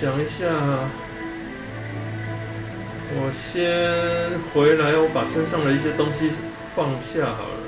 想一下，我先回来，我把身上的一些东西放下好了。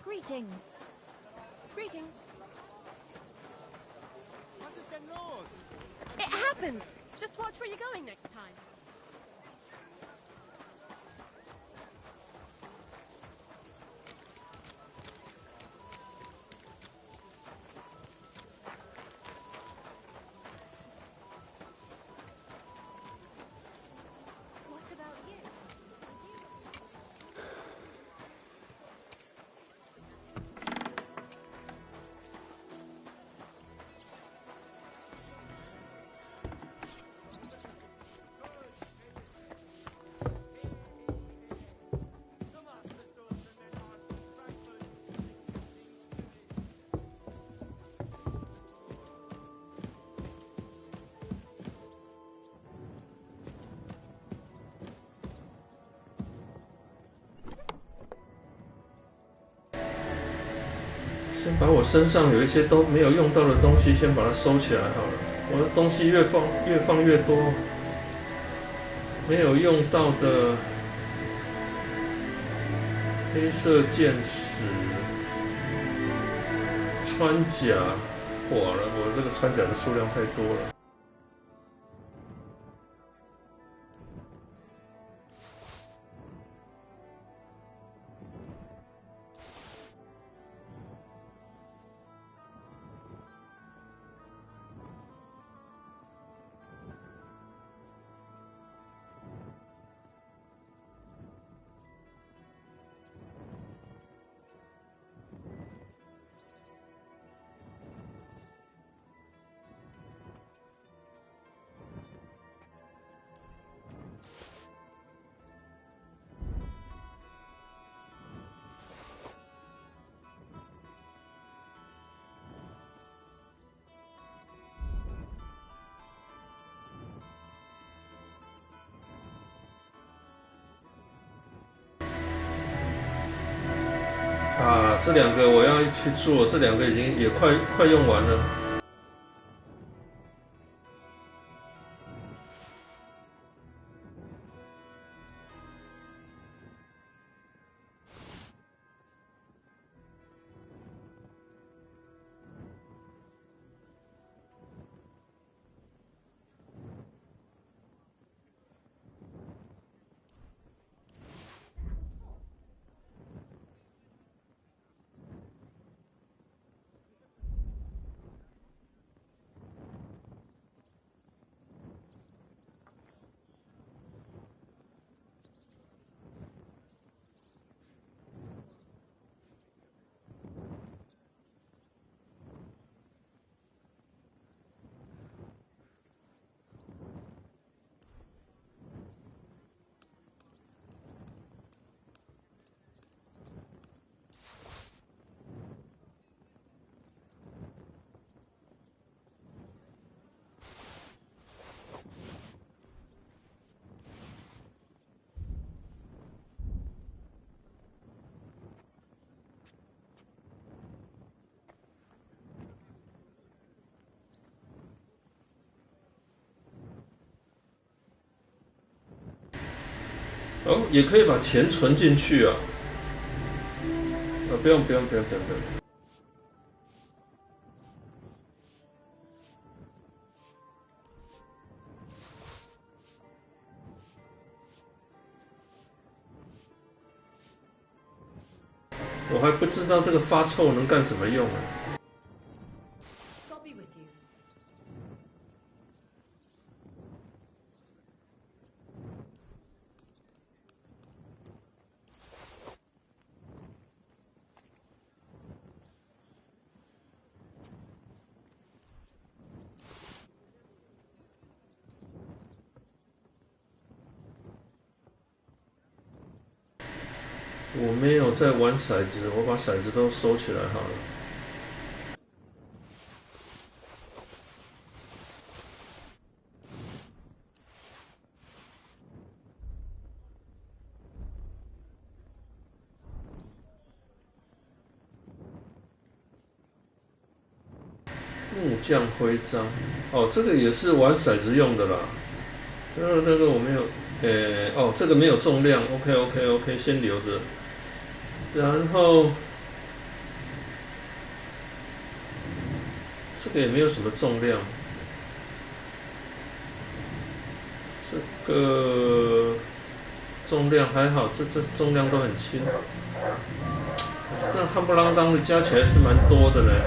Greetings. Greetings. Was ist denn los? It happens. Just watch where you're going next time. What about you? 先把我身上有一些都没有用到的东西，先把它收起来好了。我的东西越放越多，没有用到的黑色剑矢、穿甲，哇了，我这个穿甲的数量太多了。啊，这两个我要去做，这两个已经也快用完了。哦，也可以把钱存进去啊。不用。我还不知道这个发臭能干什么用啊！ God be with you. 我没有在玩骰子，我把骰子都收起来好了。木匠徽章，哦，这个也是玩骰子用的啦。那个我没有，哦，这个没有重量 ，OK， 先留着。然后这个也没有什么重量，这个重量还好，这重量都很轻。这夯不啷当的加起来是蛮多的嘞。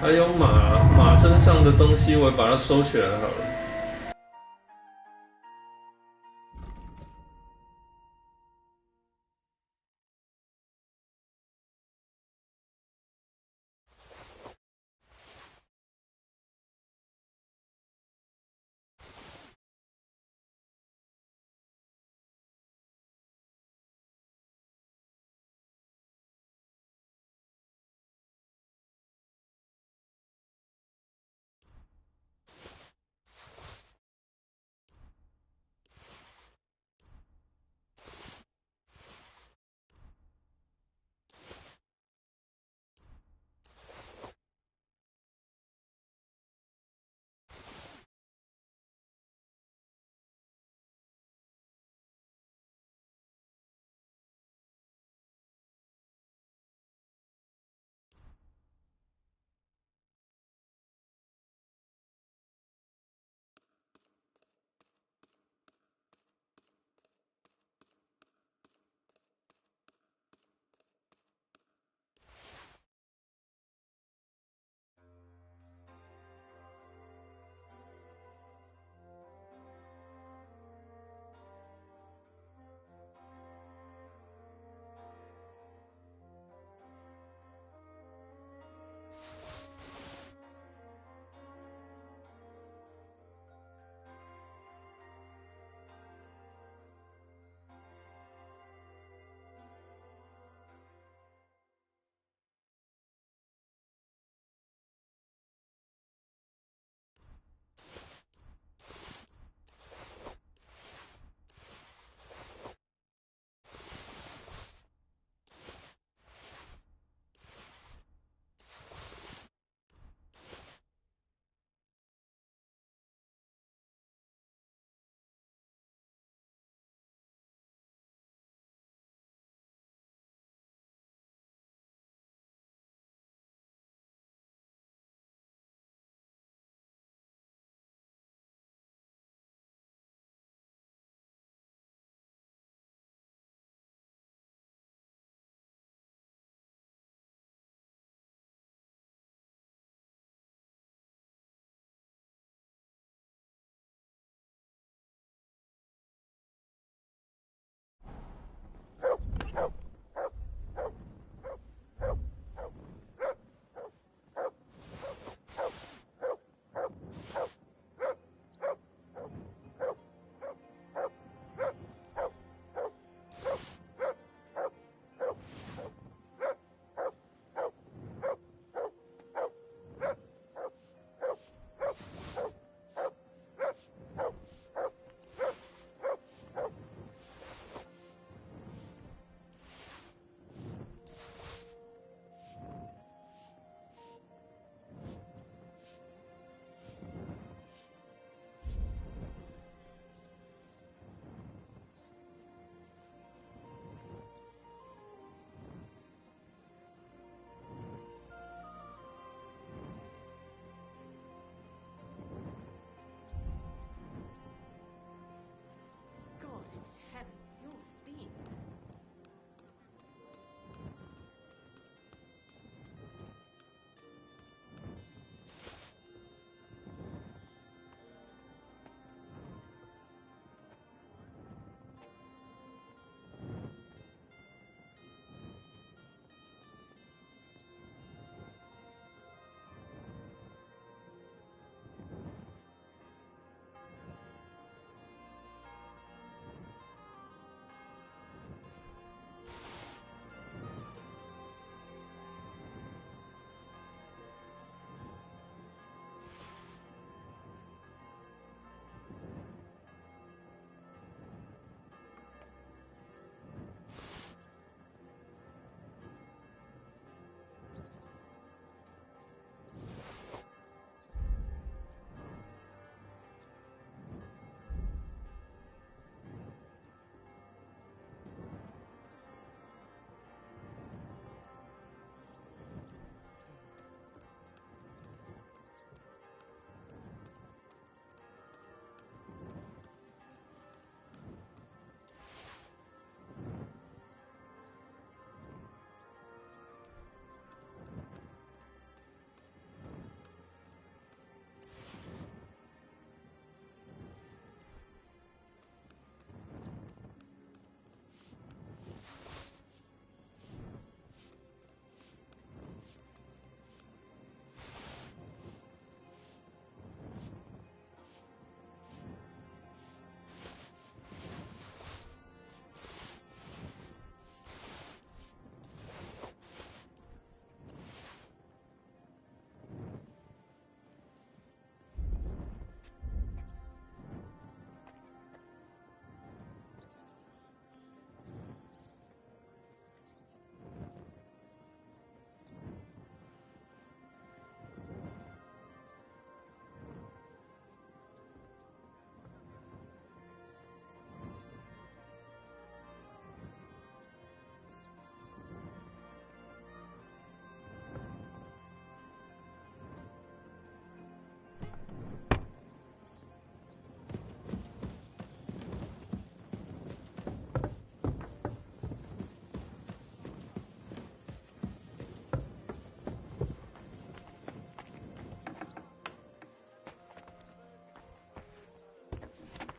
还有马身上的东西，我把它收起来好了。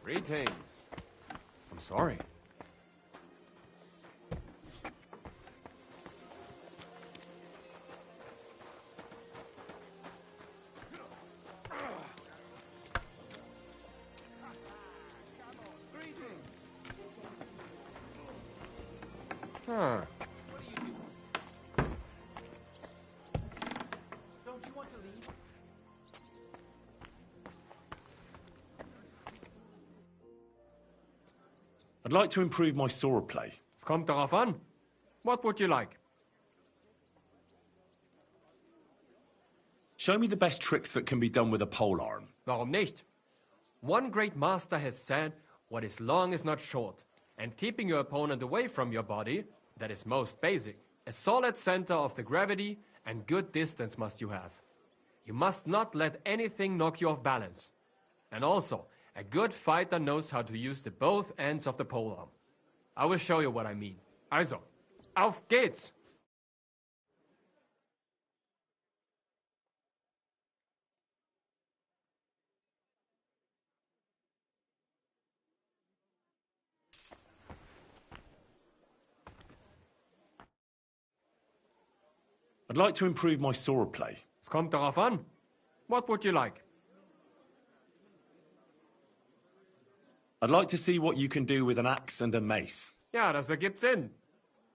Greetings. I'm sorry. Huh. What are you doing? Don't you want to leave? I'd like to improve my swordplay. Es kommt darauf an. What would you like? Show me the best tricks that can be done with a polearm. Warum nicht? One great master has said, what is long is not short. And keeping your opponent away from your body, that is most basic. A solid center of the gravity and good distance must you have. You must not let anything knock you off balance. And also, a good fighter knows how to use the both ends of the polearm. I will show you what I mean. Also, auf geht's! I'd like to improve my swordplay. Es kommt darauf an. What would you like? I'd like to see what you can do with an axe and a mace. Ja, das ergibt Sinn.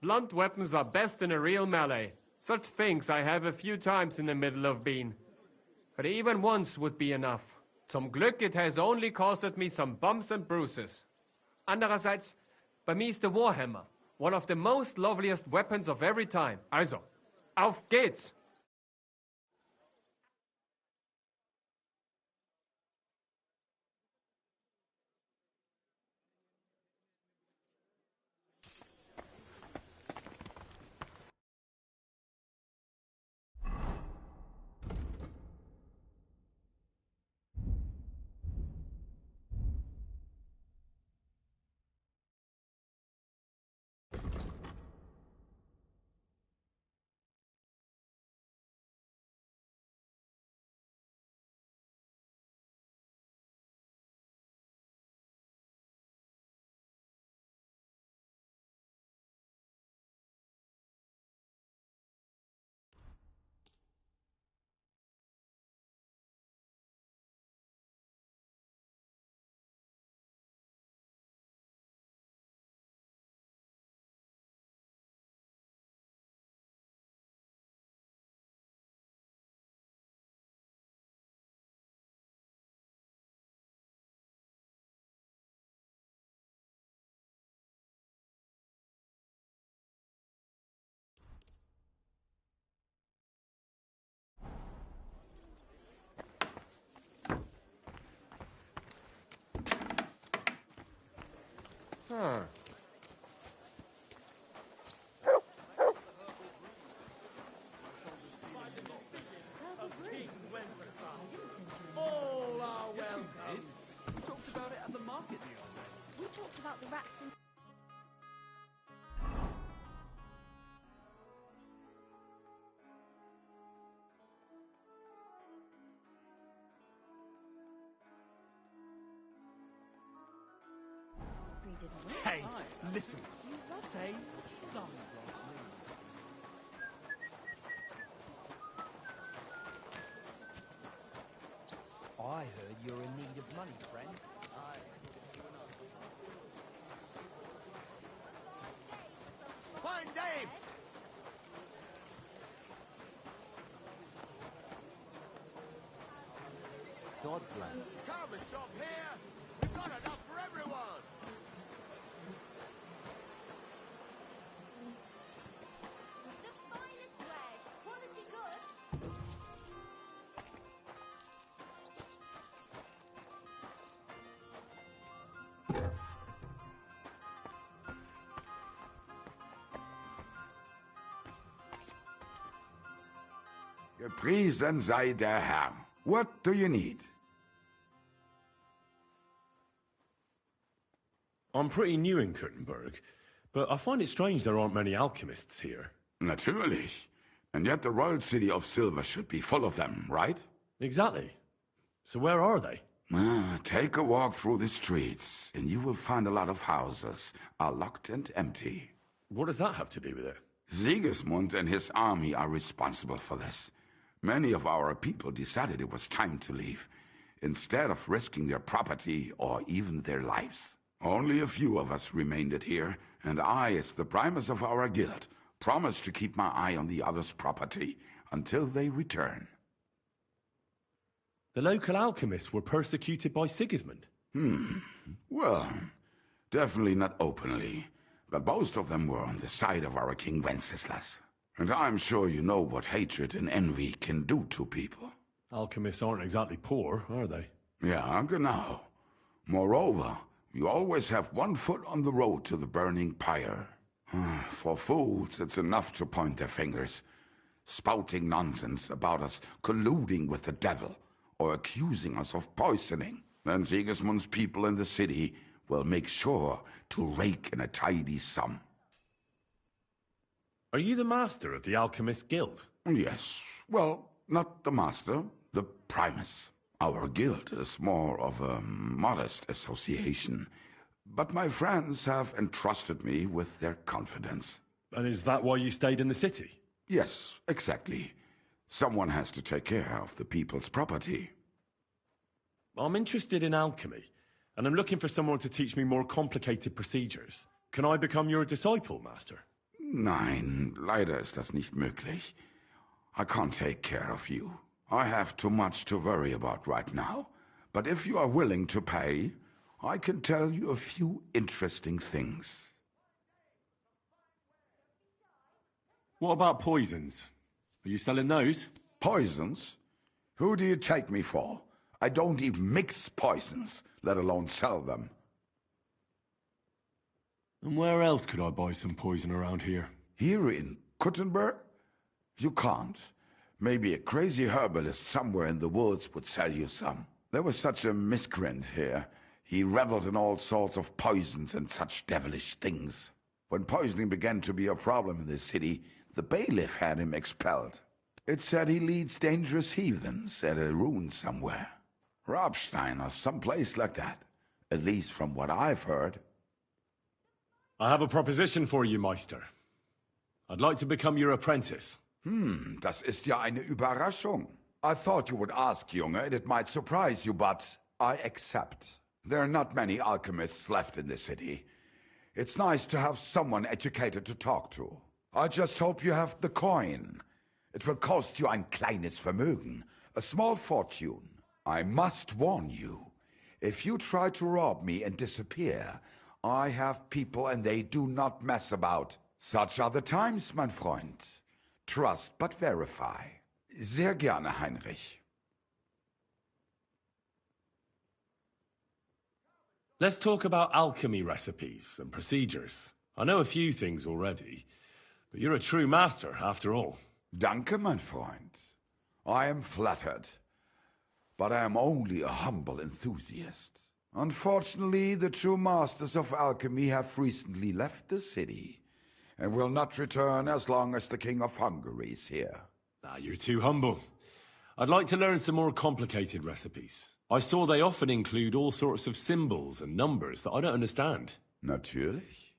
Blunt weapons are best in a real melee. Such things I have a few times in the middle of been. But even once would be enough. Zum Glück it has only costed me some bumps and bruises. Andererseits, bei mir ist der Warhammer, one of the most loveliest weapons of every time. Also, auf geht's! Huh. All are welcome. We talked about it at the market the other day. We talked about the rats and... Hey, listen. Say something. I heard you're in need of money, friend. Find Dave! God bless. Come and shop here! We've got enough for everyone! The finest way. Quality good. Gepriesen sei der Herr. What do you need? I'm pretty new in Kuttenberg, but I find it strange there aren't many alchemists here. Natürlich. And yet the royal city of silver should be full of them, right? Exactly. So where are they? Take a walk through the streets, and you will find a lot of houses are locked and empty. What does that have to do with it? Sigismund and his army are responsible for this. Many of our people decided it was time to leave, instead of risking their property or even their lives. Only a few of us remained here, and I, as the primus of our guild, promised to keep my eye on the others' property until they return. The local alchemists were persecuted by Sigismund. Well, definitely not openly, but most of them were on the side of our King Wenceslas. And I'm sure you know what hatred and envy can do to people. Alchemists aren't exactly poor, are they? Yeah, genau. Moreover, you always have one foot on the road to the burning pyre. For fools, it's enough to point their fingers, spouting nonsense about us colluding with the devil, or accusing us of poisoning. Then Sigismund's people in the city will make sure to rake in a tidy sum. Are you the master of the Alchemist Guild? Yes. Well, not the master, the primus. Our guild is more of a modest association, but my friends have entrusted me with their confidence. And is that why you stayed in the city? Yes, exactly. Someone has to take care of the people's property. I'm interested in alchemy, and I'm looking for someone to teach me more complicated procedures. Can I become your disciple, Master? Nein, leider ist das nicht möglich. I can't take care of you. I have too much to worry about right now. But if you are willing to pay, I can tell you a few interesting things. What about poisons? Are you selling those? Poisons? Who do you take me for? I don't even mix poisons, let alone sell them. And where else could I buy some poison around here? Here in Kuttenberg? You can't. Maybe a crazy herbalist somewhere in the woods would sell you some. There was such a miscreant here. He reveled in all sorts of poisons and such devilish things. When poisoning began to be a problem in the city, the bailiff had him expelled. It said he leads dangerous heathens at a ruin somewhere. Rabstein or someplace like that. At least from what I've heard. I have a proposition for you, Meister. I'd like to become your apprentice. Das ist ja eine Überraschung. I thought you would ask, Junge, and it might surprise you, but I accept. There are not many alchemists left in the city. It's nice to have someone educated to talk to. I just hope you have the coin. It will cost you ein kleines Vermögen, a small fortune. I must warn you, if you try to rob me and disappear, I have people and they do not mess about. Such are the times, mein Freund. Trust but verify. Sehr gerne, Heinrich. Let's talk about alchemy recipes and procedures. I know a few things already, but you're a true master, after all. Danke, mein Freund. I am flattered, but I am only a humble enthusiast. Unfortunately, the true masters of alchemy have recently left the city, and will not return as long as the King of Hungary is here. You're too humble. I'd like to learn some more complicated recipes. I saw they often include all sorts of symbols and numbers that I don't understand. Natürlich.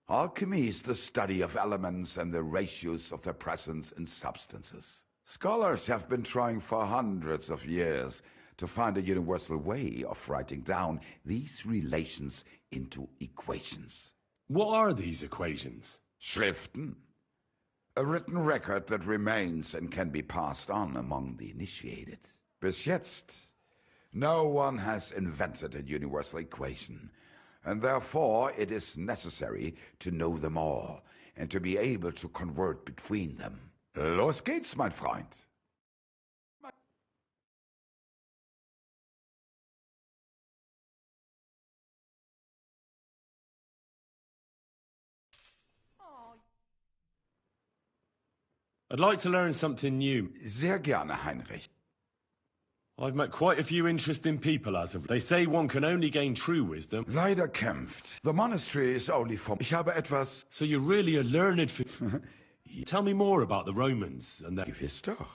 Alchemy is the study of elements and the ratios of their presence in substances. Scholars have been trying for hundreds of years to find a universal way of writing down these relations into equations. What are these equations? Schriften. A written record that remains and can be passed on among the initiated. Bis jetzt, no one has invented a universal equation, and therefore it is necessary to know them all and to be able to convert between them. Los geht's, mein Freund. I'd like to learn something new. Sehr gerne, Heinrich. I've met quite a few interesting people as of... They say one can only gain true wisdom. Leider kämpft. The monastery is only for... Ich habe etwas... So you're really a learned... Tell me more about the Romans and their... Gewiss doch.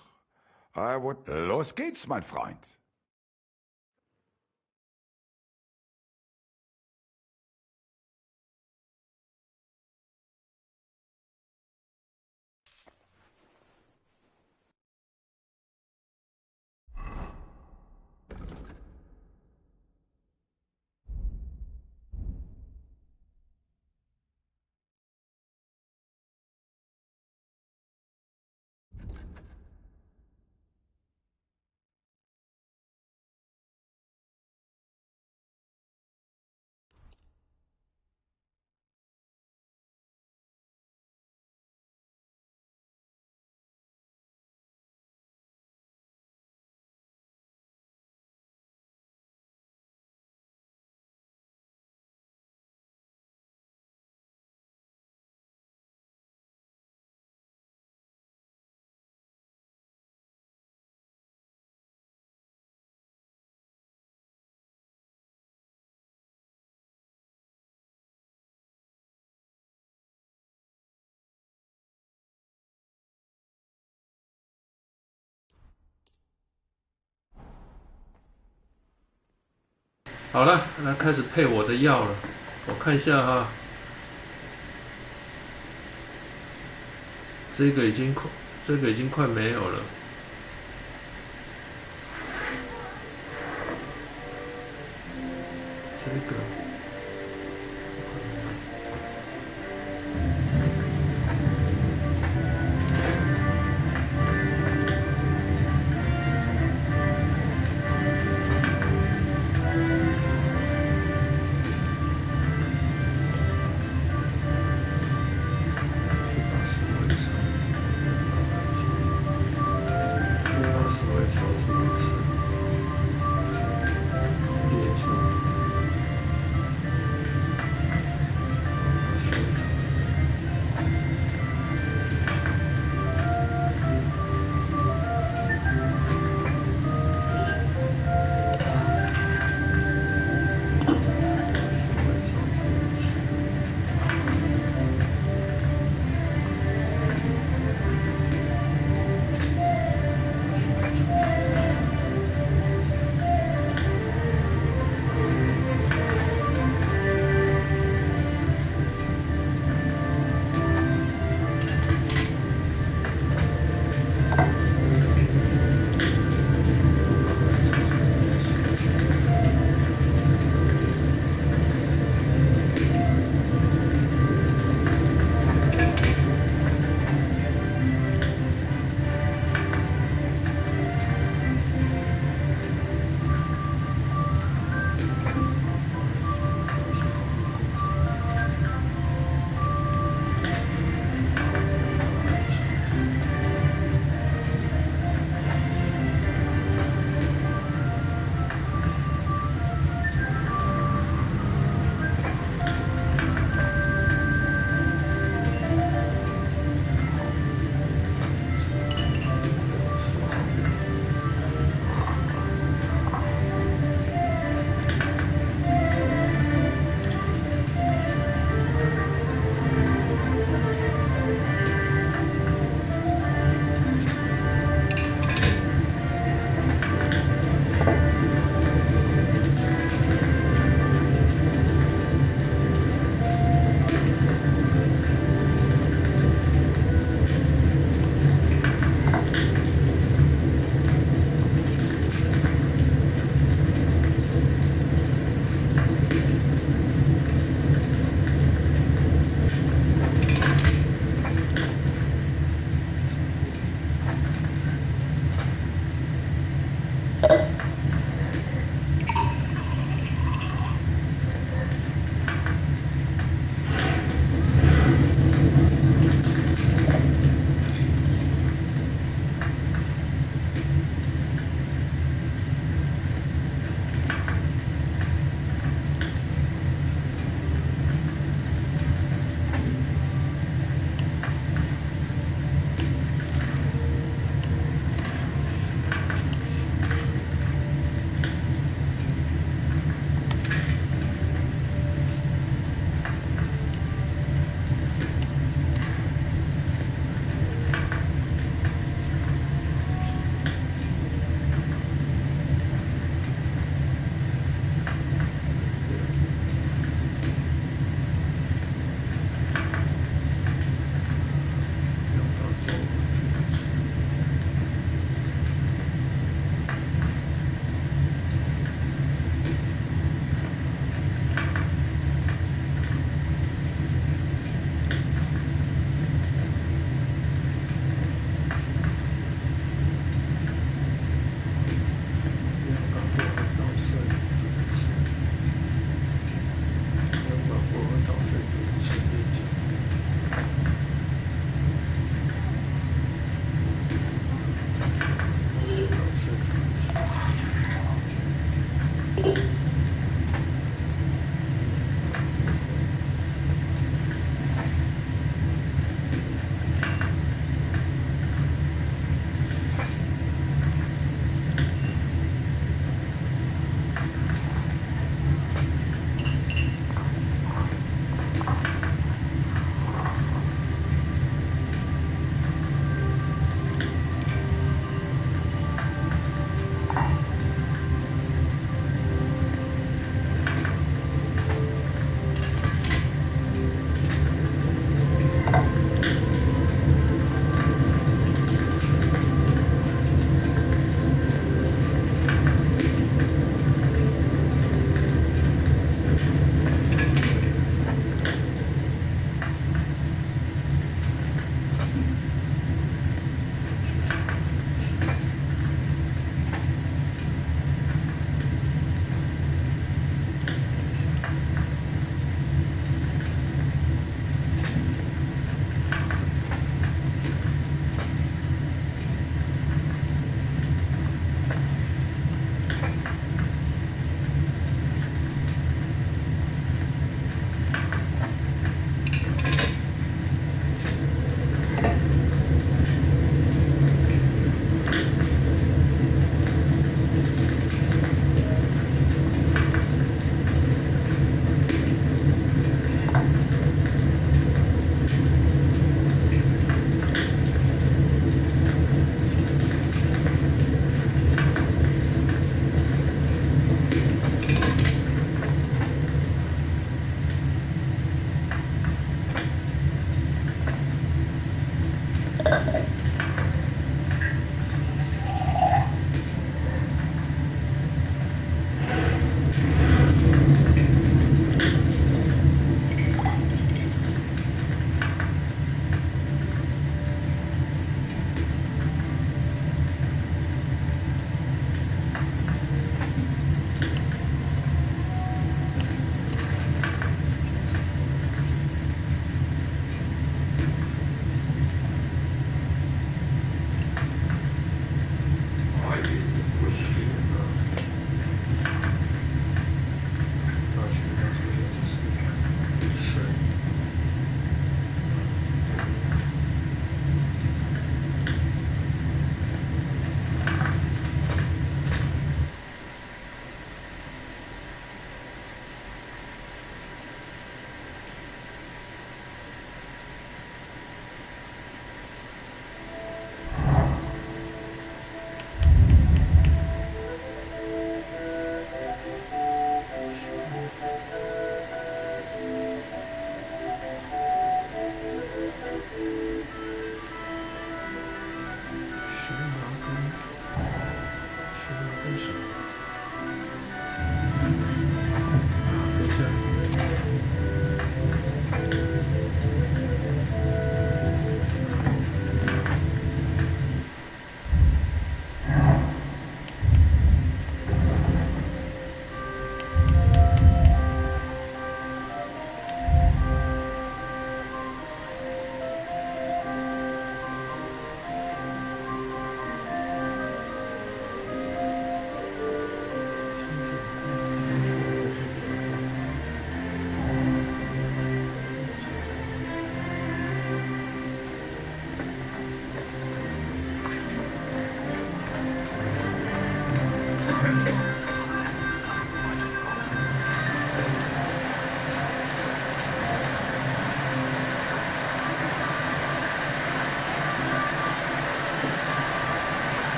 I would... Los geht's, mein Freund. 好了，来开始配我的药了。我看一下哈，这个已经快没有了。这个。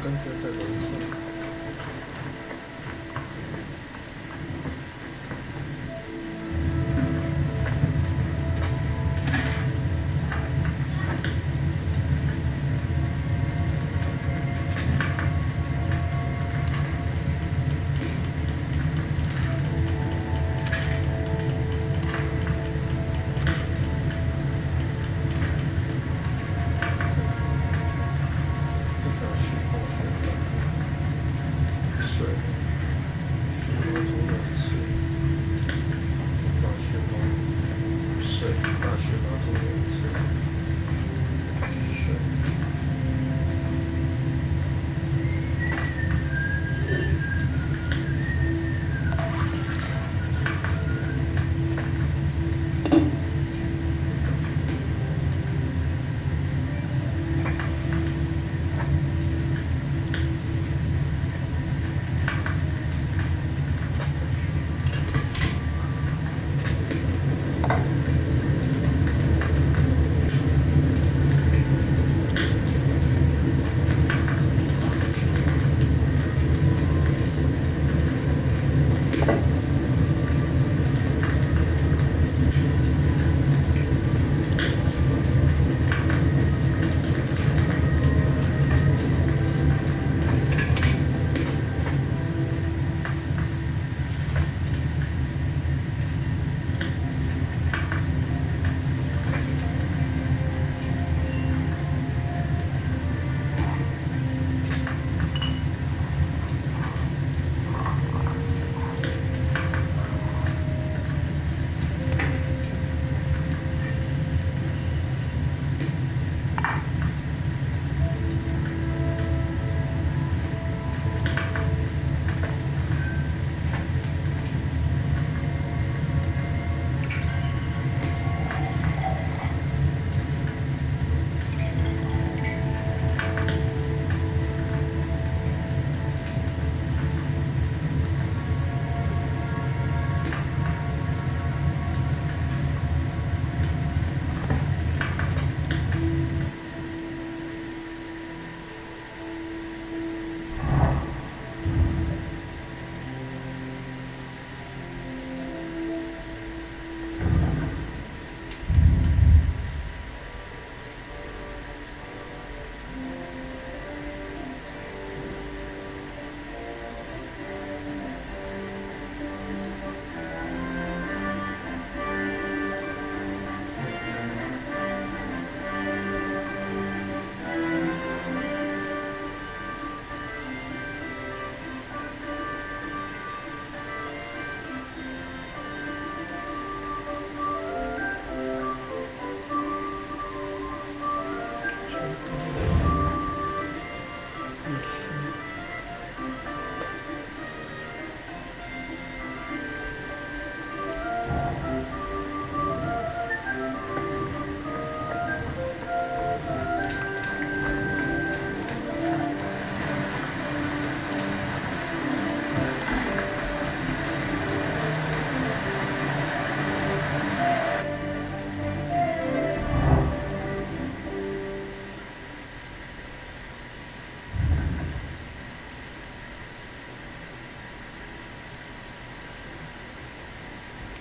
甘蔗在轮送。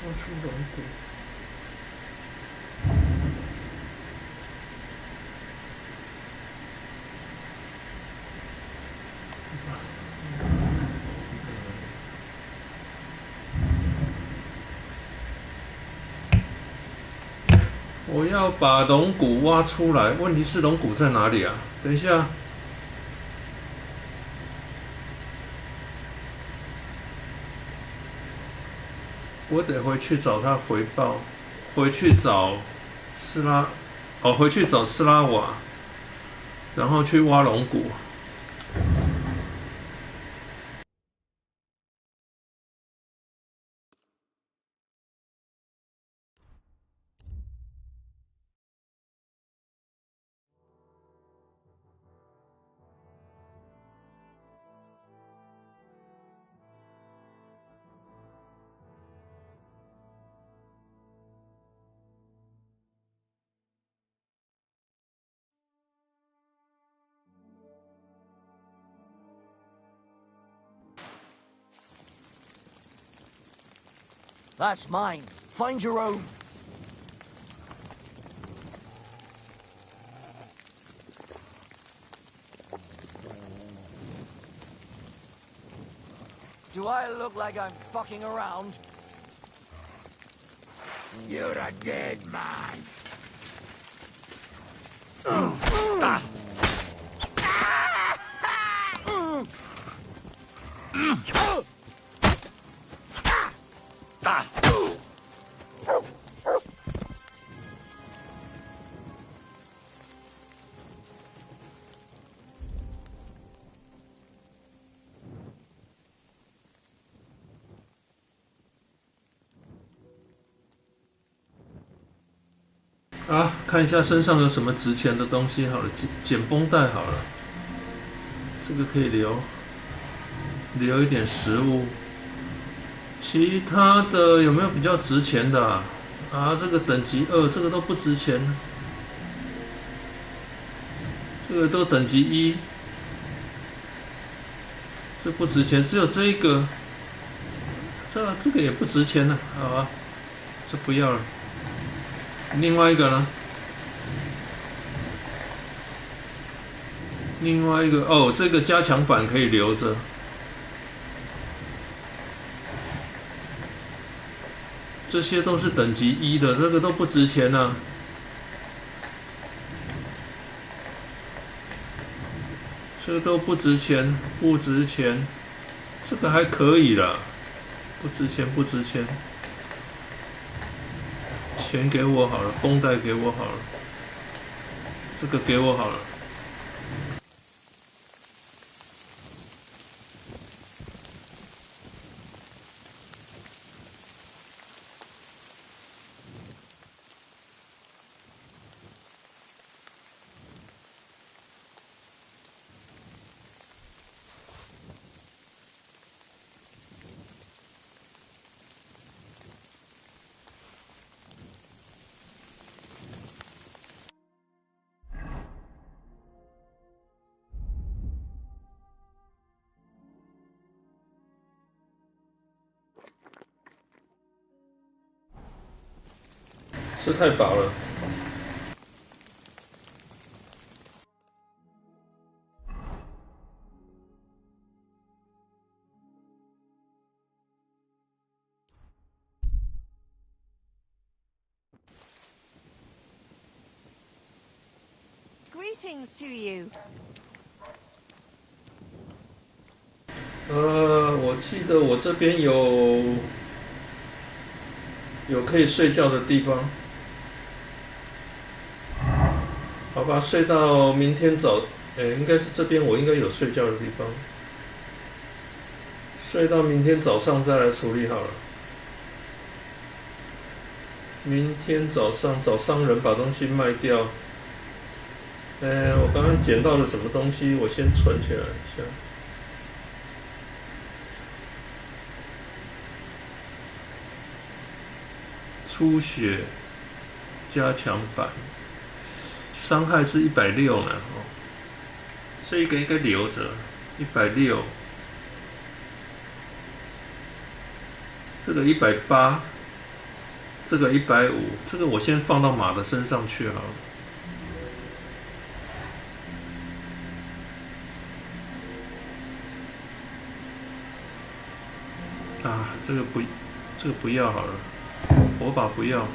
掏出龙骨。我要把龙骨挖出来，问题是龙骨在哪里啊？等一下。我得回去找他回报，回去找斯拉，回去找斯拉瓦，然后去挖龙骨。That's mine. Find your own. Do I look like I'm fucking around? You're a dead man.啊，看一下身上有什么值钱的东西好了，剪绷带好了，这个可以留一点食物。其他的有没有比较值钱的啊？啊，这个等级2，这个都不值钱，这个都等级1，这不值钱，只有这一个，这个也不值钱了，好吧，这不要了。另外一个呢？另外一个哦，这个加强版可以留着。这些都是等级1的，这个都不值钱啊。这个都不值钱，不值钱。这个还可以啦，不值钱，不值钱。钱给我好了，绷带给我好了，这个给我好了。吃太饱了。Greetings to you. 我记得我这边有可以睡觉的地方。好吧，睡到明天早，应该是这边我应该有睡觉的地方，睡到明天早上再来处理好了。明天早上找商人把东西卖掉。我刚刚捡到了什么东西，我先存起来一下。出血加强版。伤害是160呢，这个应该留着，160，这个180，这个150，这个我先放到马的身上去好了。啊，这个不要好了，火把不要。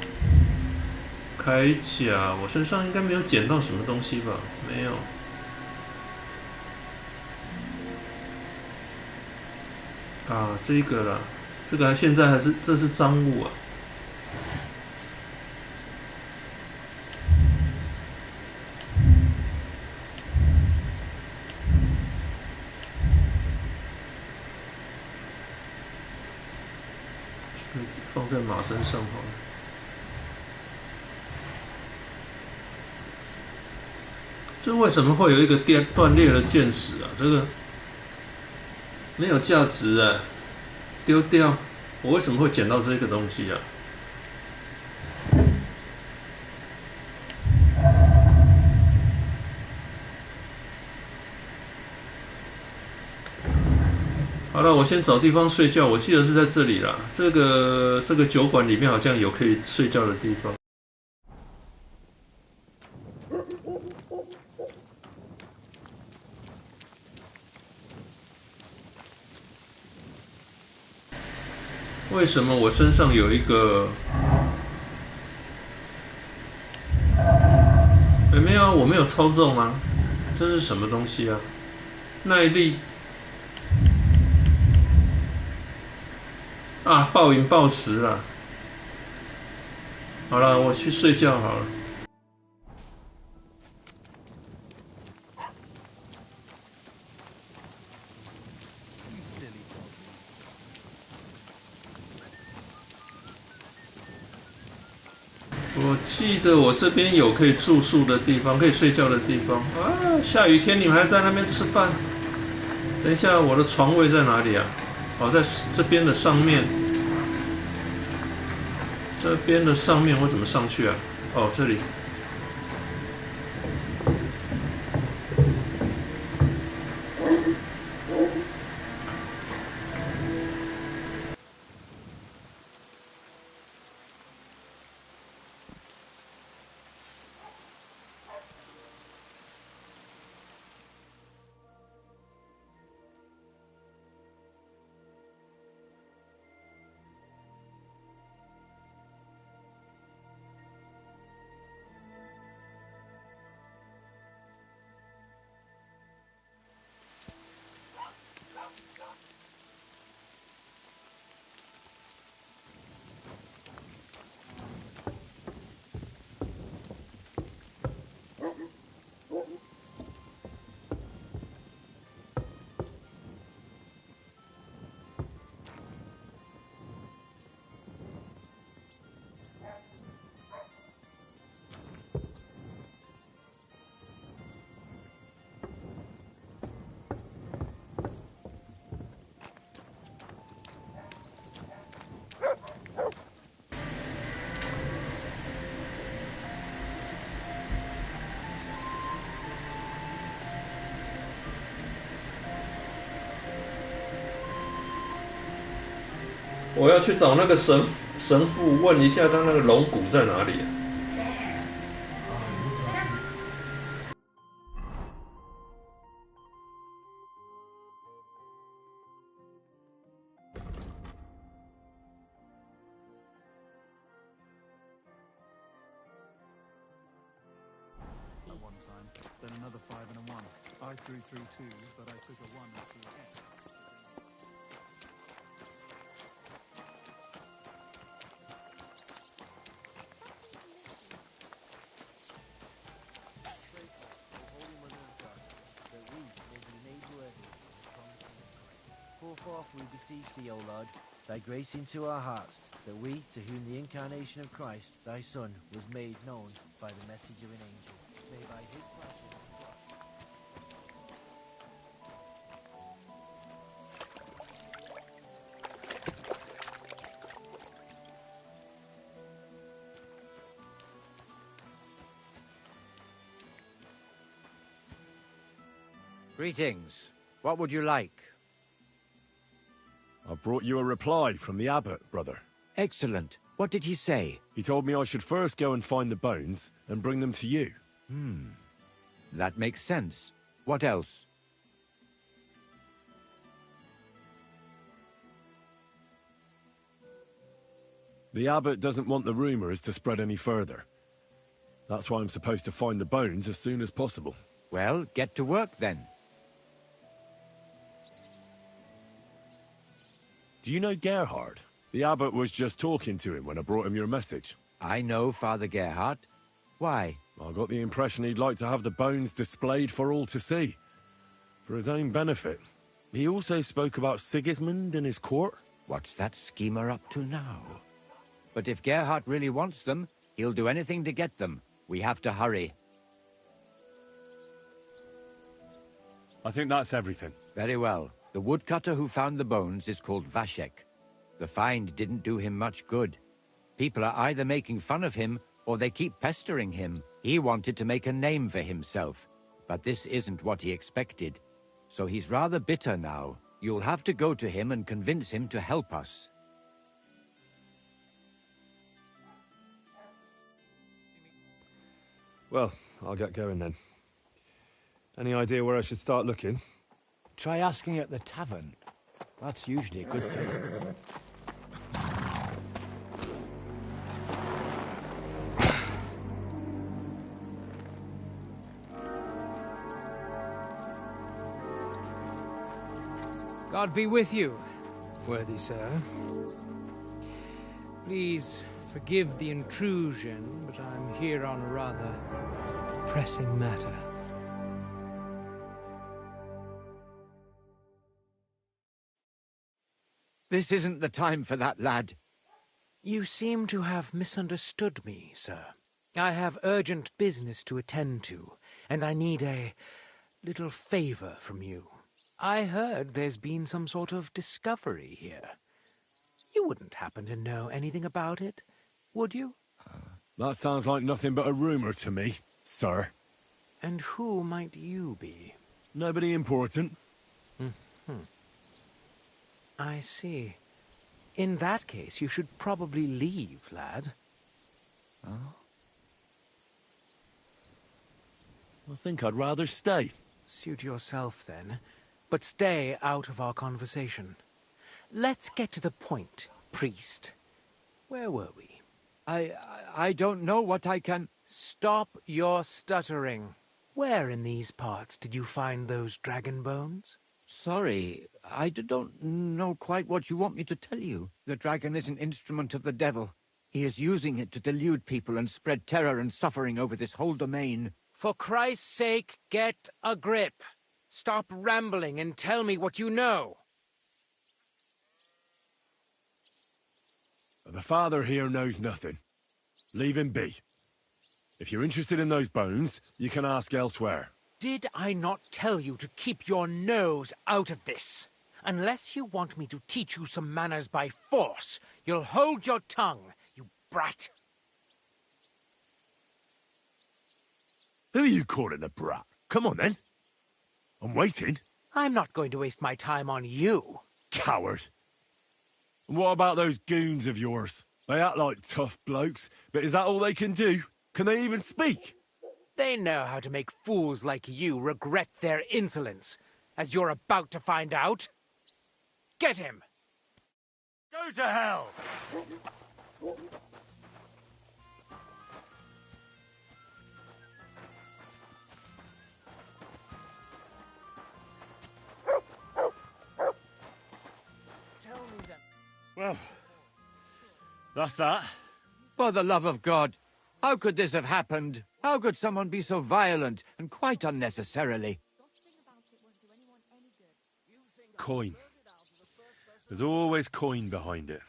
铠甲，我身上应该没有捡到什么东西吧？没有。啊，这个啦，这个现在这是赃物啊。这个放在马身上好了。这为什么会有一个断裂的剑矢啊？这个没有价值啊，丢掉。我为什么会捡到这个东西啊？好好了，我先找地方睡觉。我记得是在这里啦。这个酒馆里面好像有可以睡觉的地方。为什么我身上有一个？没有啊，我没有操纵啊。这是什么东西啊？耐力。啊，暴饮暴食啦！好了，我去睡觉好了。我记得我这边有可以住宿的地方，可以睡觉的地方啊。下雨天你们还在那边吃饭？等一下，我的床位在哪里啊？好，在这边的上面。这边的上面我怎么上去啊？哦，这里。我要去找那个神父，问一下他那个龙骨在哪里。At one time, then another 5 and a 1. I threw 3 2s, but I took a 1 and 3 10. Pour forth, we beseech thee, O Lord, thy grace into our hearts, that we, to whom the incarnation of Christ, thy Son, was made known by the message of an angel, may by his passion... Greetings. What would you like? I brought you a reply from the abbot, brother. Excellent. What did he say? He told me I should first go and find the bones and bring them to you. That makes sense. What else? The abbot doesn't want the rumors to spread any further. That's why I'm supposed to find the bones as soon as possible. Well, get to work then. Do you know Gerhard? The abbot was just talking to him when I brought him your message. I know Father Gerhard. Why? I got the impression he'd like to have the bones displayed for all to see. For his own benefit. He also spoke about Sigismund and his court. What's that schemer up to now? But if Gerhard really wants them, he'll do anything to get them. We have to hurry. I think that's everything. Very well. The woodcutter who found the bones is called Vashek. The find didn't do him much good. People are either making fun of him, or they keep pestering him. He wanted to make a name for himself, but this isn't what he expected. So he's rather bitter now. You'll have to go to him and convince him to help us. Well, I'll get going then. Any idea where I should start looking? Try asking at the tavern. That's usually a good place. God be with you, worthy sir. Please forgive the intrusion, but I'm here on a rather pressing matter. This isn't the time for that, lad. You seem to have misunderstood me, sir. I have urgent business to attend to, and I need a little favor from you. I heard there's been some sort of discovery here. You wouldn't happen to know anything about it, would you? That sounds like nothing but a rumor to me, sir. And who might you be? Nobody important. I see. In that case, you should probably leave, lad. I think I'd rather stay. Suit yourself, then. But stay out of our conversation. Let's get to the point, priest. Where were we? I don't know what I can... Stop your stuttering. Where in these parts did you find those dragon bones? Sorry, I don't know quite what you want me to tell you. The dragon is an instrument of the devil. He is using it to delude people and spread terror and suffering over this whole domain. For Christ's sake, get a grip. Stop rambling and tell me what you know. The father here knows nothing. Leave him be. If you're interested in those bones, you can ask elsewhere. Did I not tell you to keep your nose out of this? Unless you want me to teach you some manners by force, you'll hold your tongue, you brat. Who are you calling a brat? Come on, then. I'm waiting. I'm not going to waste my time on you. Coward. And what about those goons of yours? They act like tough blokes, but is that all they can do? Can they even speak? They know how to make fools like you regret their insolence, as you're about to find out. Get him! Go to hell! Well, that's that. For the love of God, how could this have happened? How could someone be so violent, and quite unnecessarily? Coin. There's always coin behind it.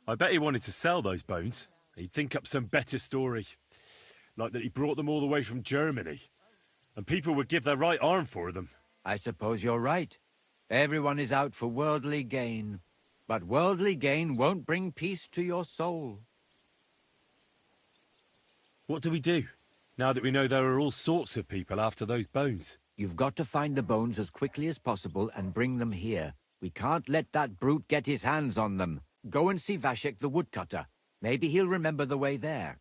I bet he wanted to sell those bones. He'd think up some better story. Like that he brought them all the way from Germany. And people would give their right arm for them. I suppose you're right. Everyone is out for worldly gain. But worldly gain won't bring peace to your soul. What do we do, now that we know there are all sorts of people after those bones? You've got to find the bones as quickly as possible and bring them here. We can't let that brute get his hands on them. Go and see Vashek the woodcutter. Maybe he'll remember the way there.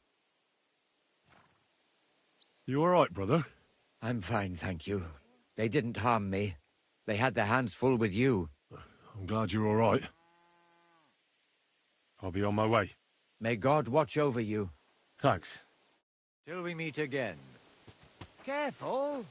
You all right, brother? I'm fine, thank you. They didn't harm me. They had their hands full with you. I'm glad you're all right. I'll be on my way. May God watch over you. Thanks. Till we meet again. Careful!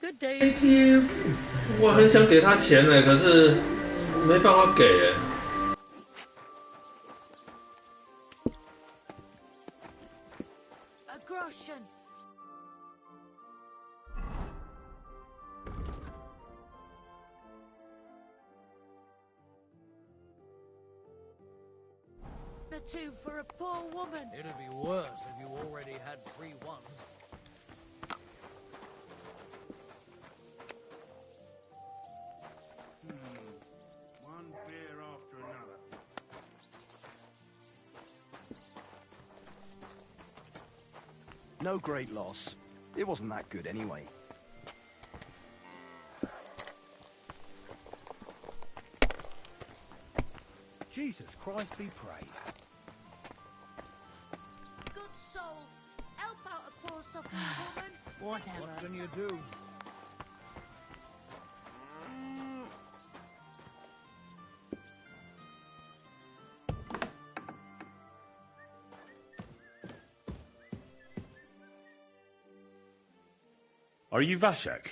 Good day. 我很想给他钱呢，可是没办法给哎。A groschen. a 2 for a poor woman. It'd be worse if you already had 3 ones. One beer after another. No great loss. It wasn't that good anyway. Jesus Christ be praised. Good soul. Help out a poor suffering woman. Whatever. What can you do? Are you Vashek,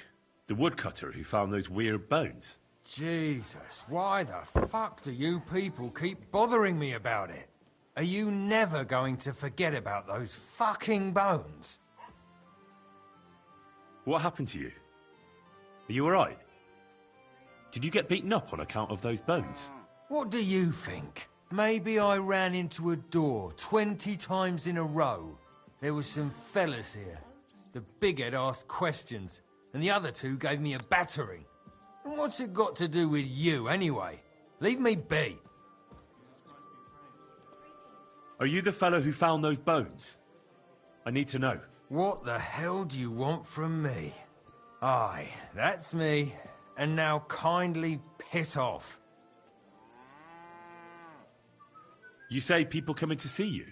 the woodcutter who found those weird bones? Jesus, why the fuck do you people keep bothering me about it? Are you never going to forget about those fucking bones? What happened to you? Are you alright? Did you get beaten up on account of those bones? What do you think? Maybe I ran into a door 20 times in a row. There was some fellas here. The bighead asked questions, and the other 2 gave me a battering. And what's it got to do with you, anyway? Leave me be. Are you the fellow who found those bones? I need to know. What the hell do you want from me? Aye, that's me. And now kindly piss off. You say people coming to see you?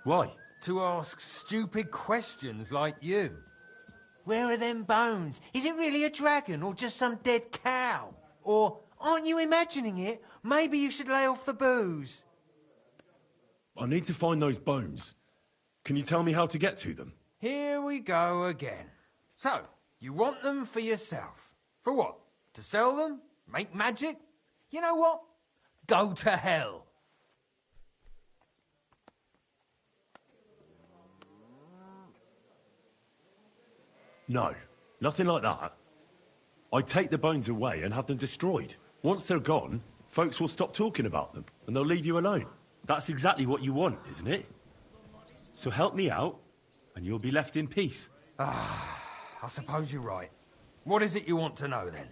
Why? To ask stupid questions like you. Where are them bones? Is it really a dragon or just some dead cow? Or, aren't you imagining it? Maybe you should lay off the booze. I need to find those bones. Can you tell me how to get to them? Here we go again. So, you want them for yourself. For what? To sell them? Make magic? You know what? Go to hell. No, nothing like that. I'd take the bones away and have them destroyed. Once they're gone, folks will stop talking about them, and they'll leave you alone. That's exactly what you want, isn't it? So help me out, and you'll be left in peace. Ah, I suppose you're right. What is it you want to know, then?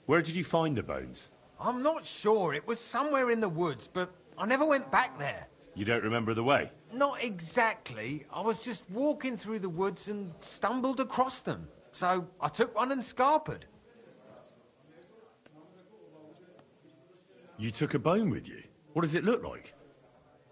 Where did you find the bones? I'm not sure. It was somewhere in the woods, but I never went back there. You don't remember the way? Not exactly. I was just walking through the woods and stumbled across them. So I took one and scarpered. You took a bone with you? What does it look like?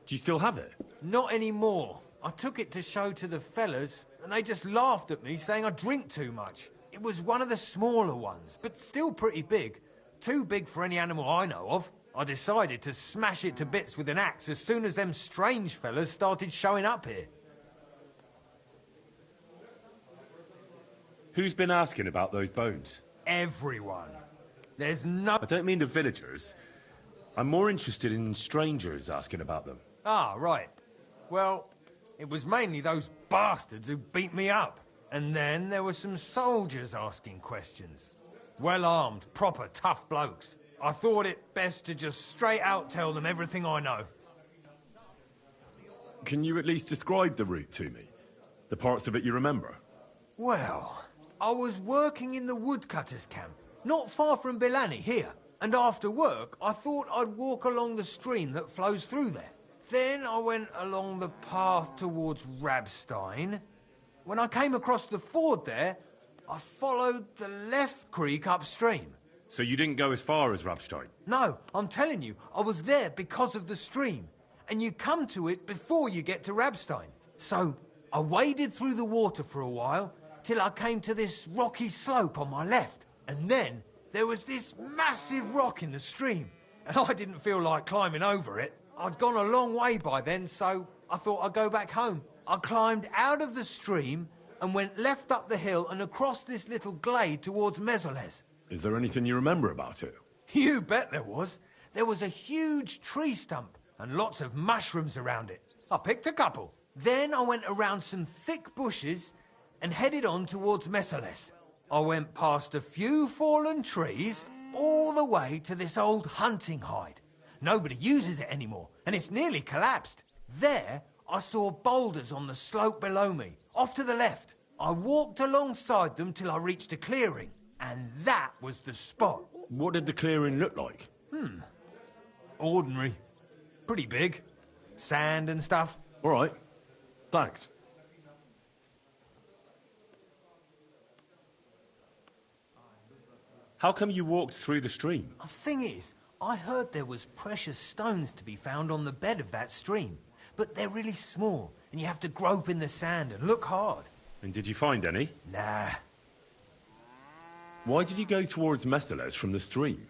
Do you still have it? Not anymore. I took it to show to the fellas, and they just laughed at me, saying I drink too much. It was one of the smaller ones, but still pretty big. Too big for any animal I know of. I decided to smash it to bits with an axe as soon as them strange fellas started showing up here. Who's been asking about those bones? Everyone. There's no... I don't mean the villagers. I'm more interested in strangers asking about them. Ah, right. Well, it was mainly those bastards who beat me up. And then there were some soldiers asking questions. Well-armed, proper tough blokes. I thought it best to just straight out tell them everything I know. Can you at least describe the route to me? The parts of it you remember? Well, I was working in the woodcutters' camp, not far from Bilani here. And after work, I thought I'd walk along the stream that flows through there. Then I went along the path towards Rabstein. When I came across the ford there, I followed the left creek upstream. So you didn't go as far as Rabstein? No, I'm telling you, I was there because of the stream. And you come to it before you get to Rabstein. So I waded through the water for a while, till I came to this rocky slope on my left. And then there was this massive rock in the stream. And I didn't feel like climbing over it. I'd gone a long way by then, so I thought I'd go back home. I climbed out of the stream and went left up the hill and across this little glade towards Mezoles. Is there anything you remember about it? You bet there was. There was a huge tree stump and lots of mushrooms around it. I picked a couple. Then I went around some thick bushes and headed on towards Mezoles. I went past a few fallen trees all the way to this old hunting hide. Nobody uses it anymore, and it's nearly collapsed. There, I saw boulders on the slope below me, off to the left. I walked alongside them till I reached a clearing, and that was the spot. What did the clearing look like? Ordinary. Pretty big. Sand and stuff. All right. Thanks. How come you walked through the stream? The thing is, I heard there was precious stones to be found on the bed of that stream. But they're really small, and you have to grope in the sand and look hard. And did you find any? Nah. Why did you go towards Messeles from the stream?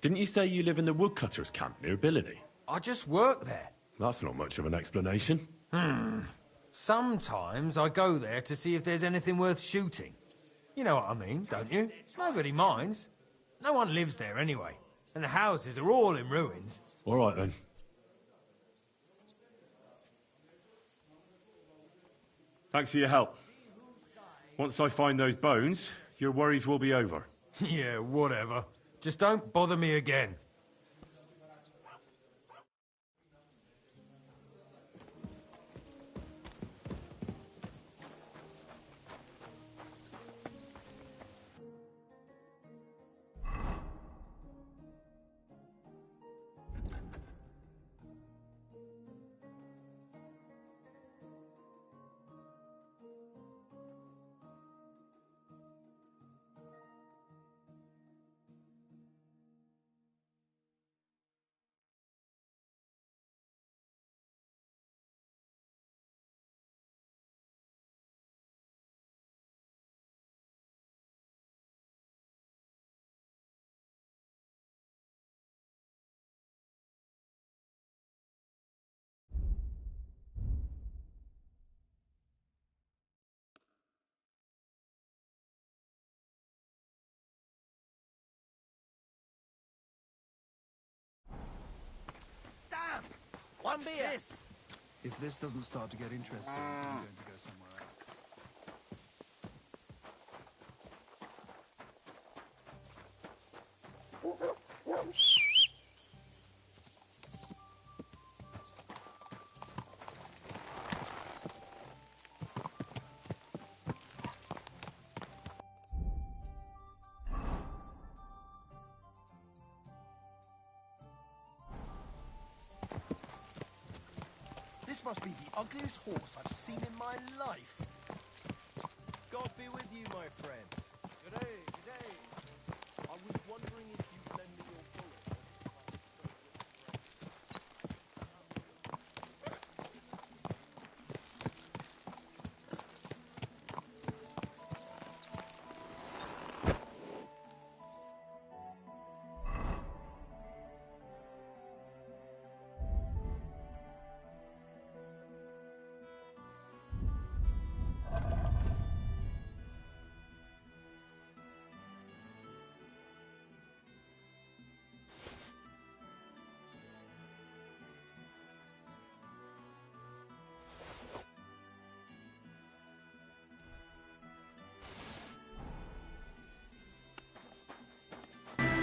Didn't you say you live in the woodcutters' camp near Billiny? I just work there. That's not much of an explanation. Sometimes I go there to see if there's anything worth shooting. You know what I mean, don't you? Nobody minds. No one lives there anyway. And the houses are all in ruins. All right, then. Thanks for your help. Once I find those bones, your worries will be over. Yeah, whatever. Just don't bother me again. One beer. If this doesn't start to get interesting, I'm going to go somewhere else. This must be the ugliest horse I've seen in my life. God be with you, my friend. Good day, good day. I was wondering if you'd lend me your bullet.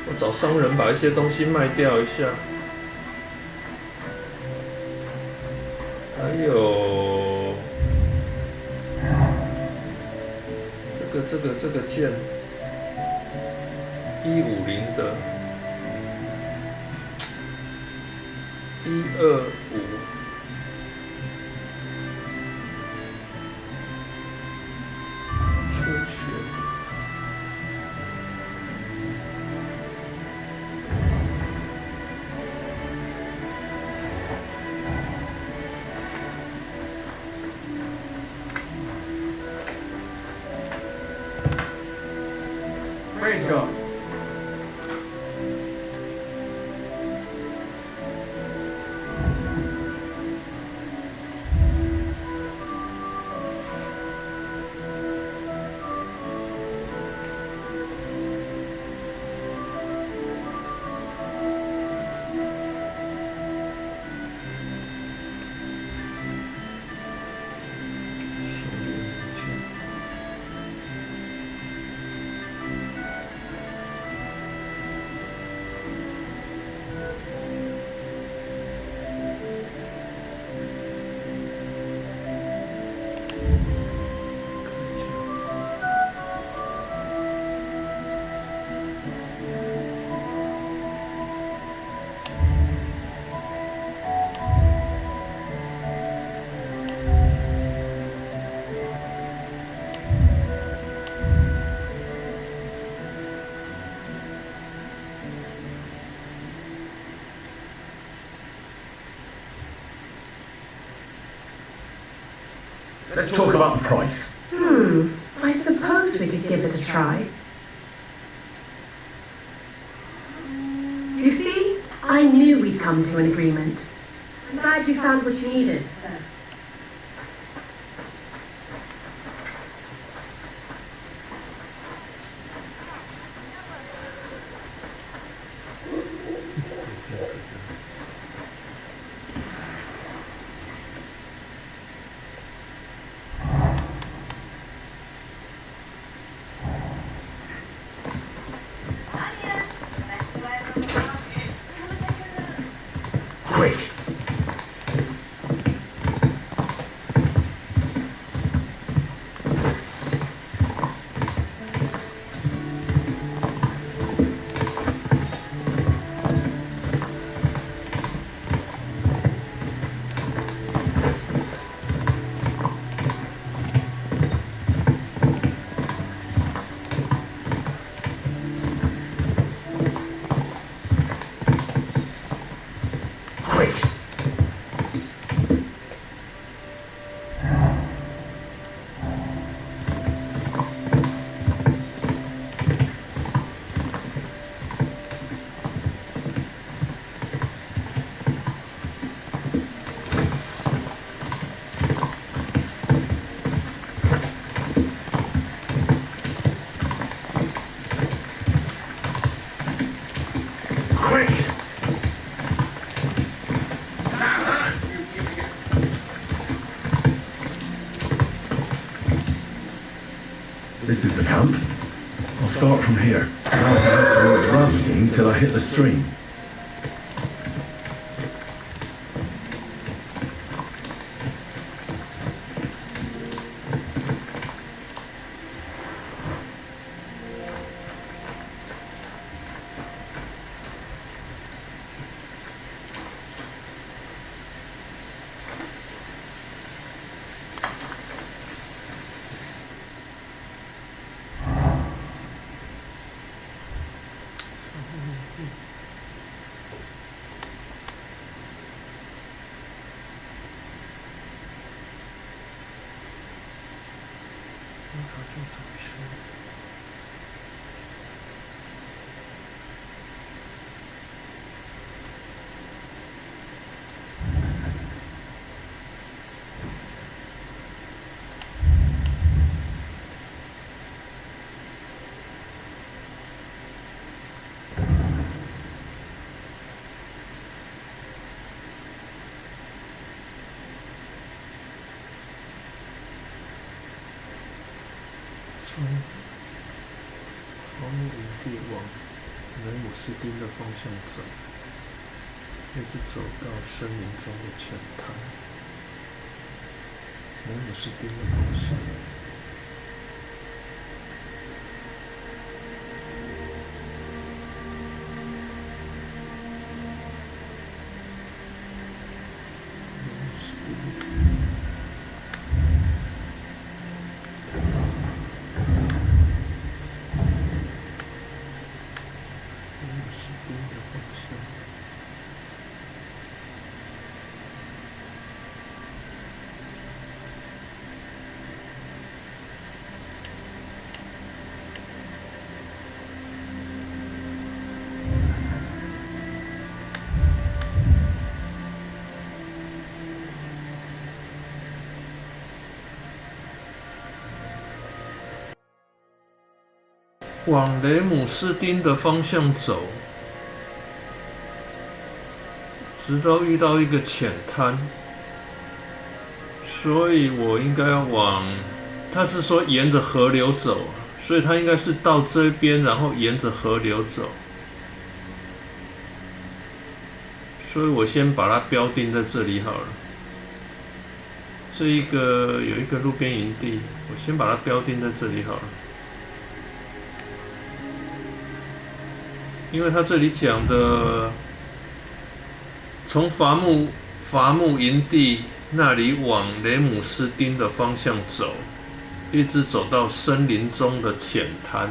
我找商人把一些东西卖掉一下。还有这个剑，150的，125。出血。Praise God. Let's talk about the price. I suppose we could give it a try. You see, I knew we'd come to an agreement. I'm glad you found what you needed, sir. Quick! This is the camp. I'll start from here. Now I'll head towards Radstein till I hit the stream.从荒芜地往雷姆斯丁的方向走，一直走到森林中的浅滩。雷姆斯丁的方向。往雷姆斯丁的方向走，直到遇到一个浅滩，所以我应该要往，他是说沿着河流走，所以他应该是到这边，然后沿着河流走，所以我先把它标定在这里好了。这一个有一个路边营地，我先把它标定在这里好了。因为他这里讲的，从伐木营地那里往雷姆斯丁的方向走，一直走到森林中的浅滩。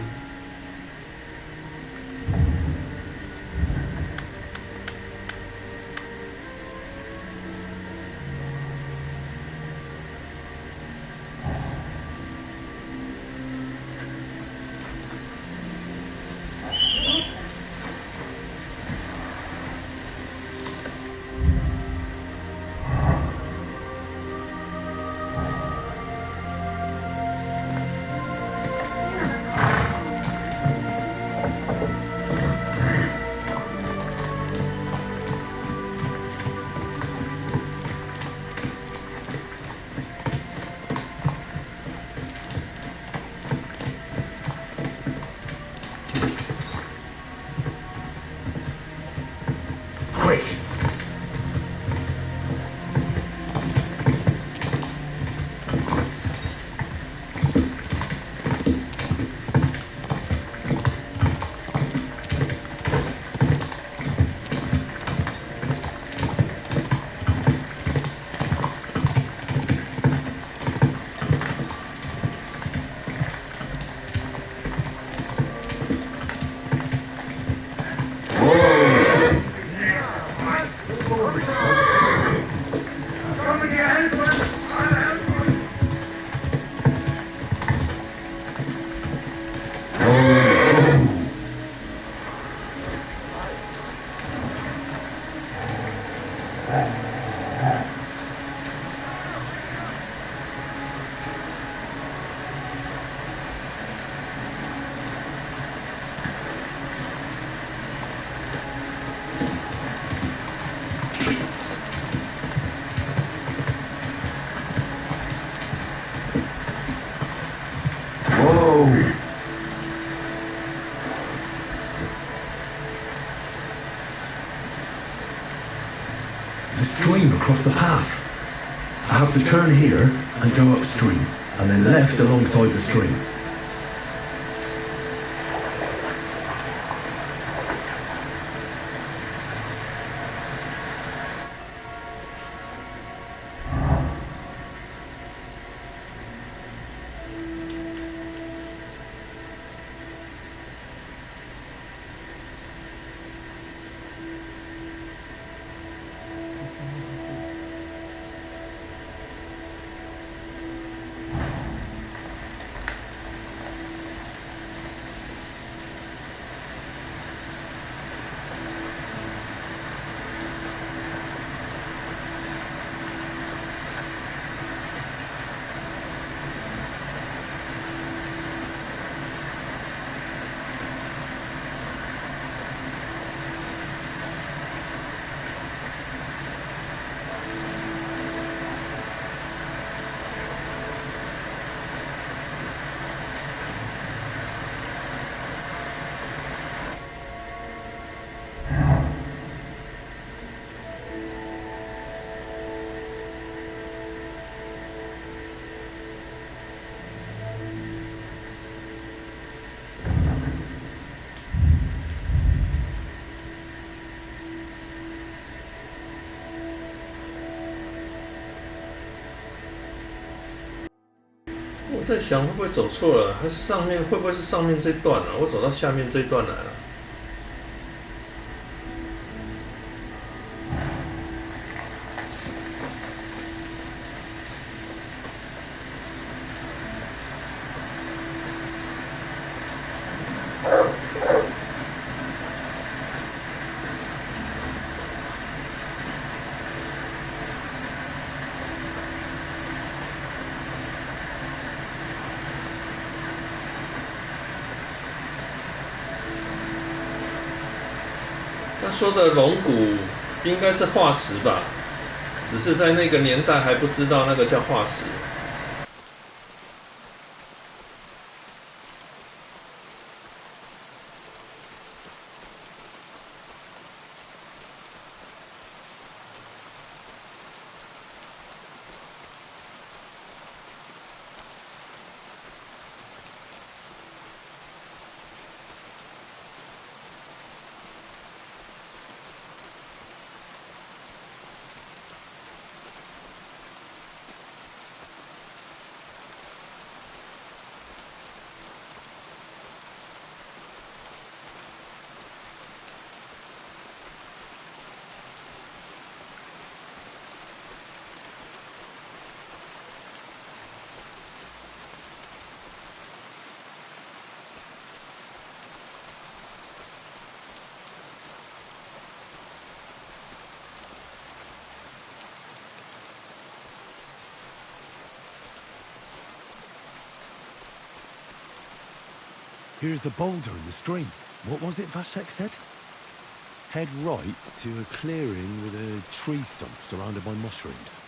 go! The stream across the path. I have to turn here and go upstream, and then left alongside the stream.我在想会不会走错了，还是上面会不会是上面这段啊？我走到下面这段来了。他说的龙骨应该是化石吧，只是在那个年代还不知道那个叫化石。Here's the boulder in the stream. What was it Vashek said? Head right to a clearing with a tree stump surrounded by mushrooms.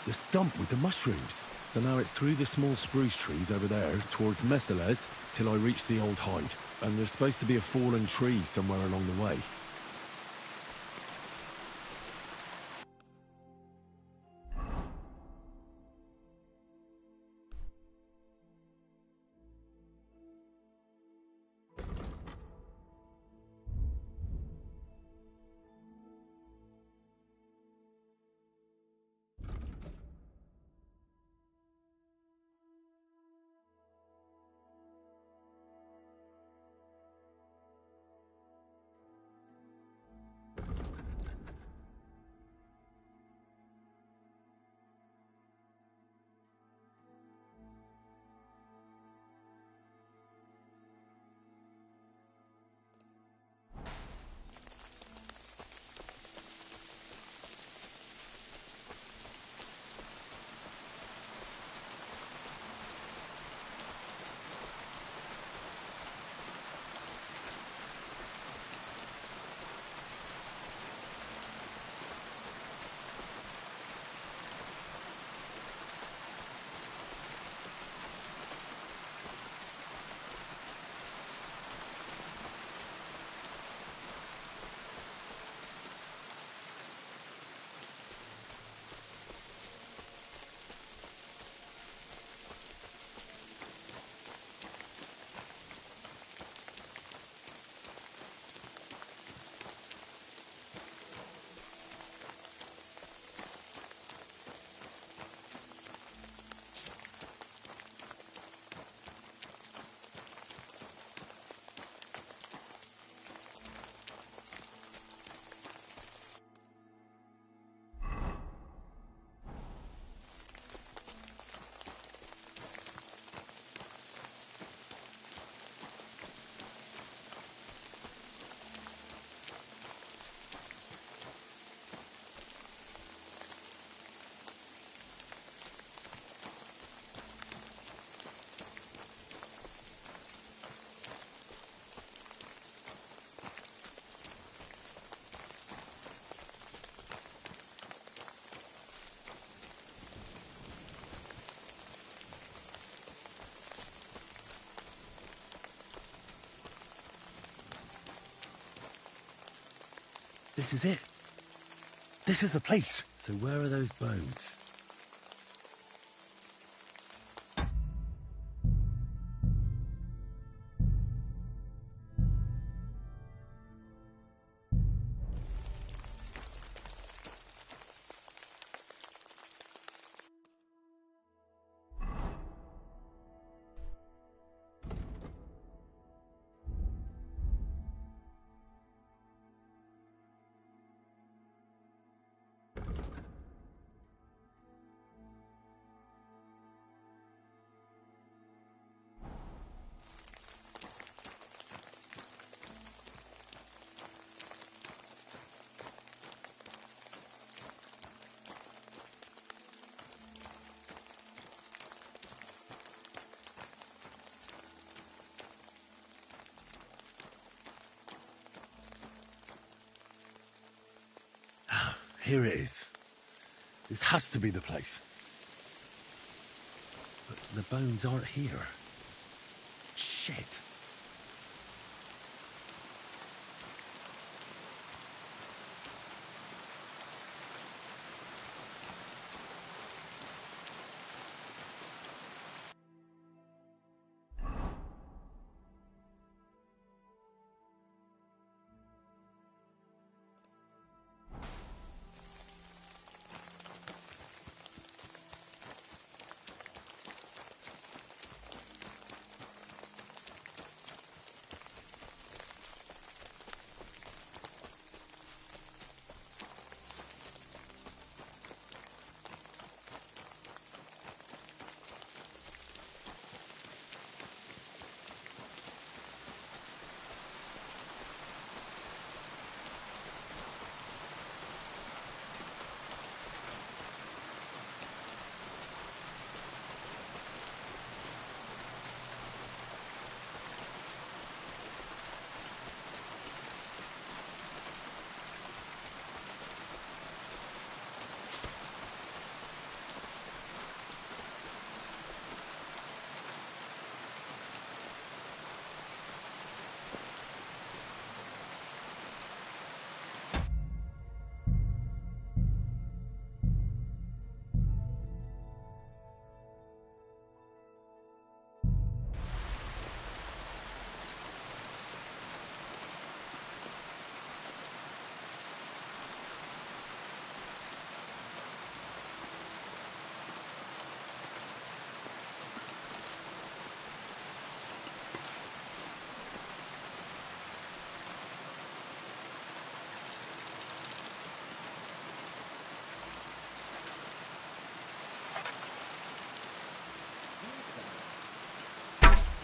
The stump with the mushrooms. So now it's through the small spruce trees over there towards Messales till I reach the old hide. And there's supposed to be a fallen tree somewhere along the way. This is it. This is the place. So where are those bones? Here it is. This has to be the place. But the bones aren't here. Shit.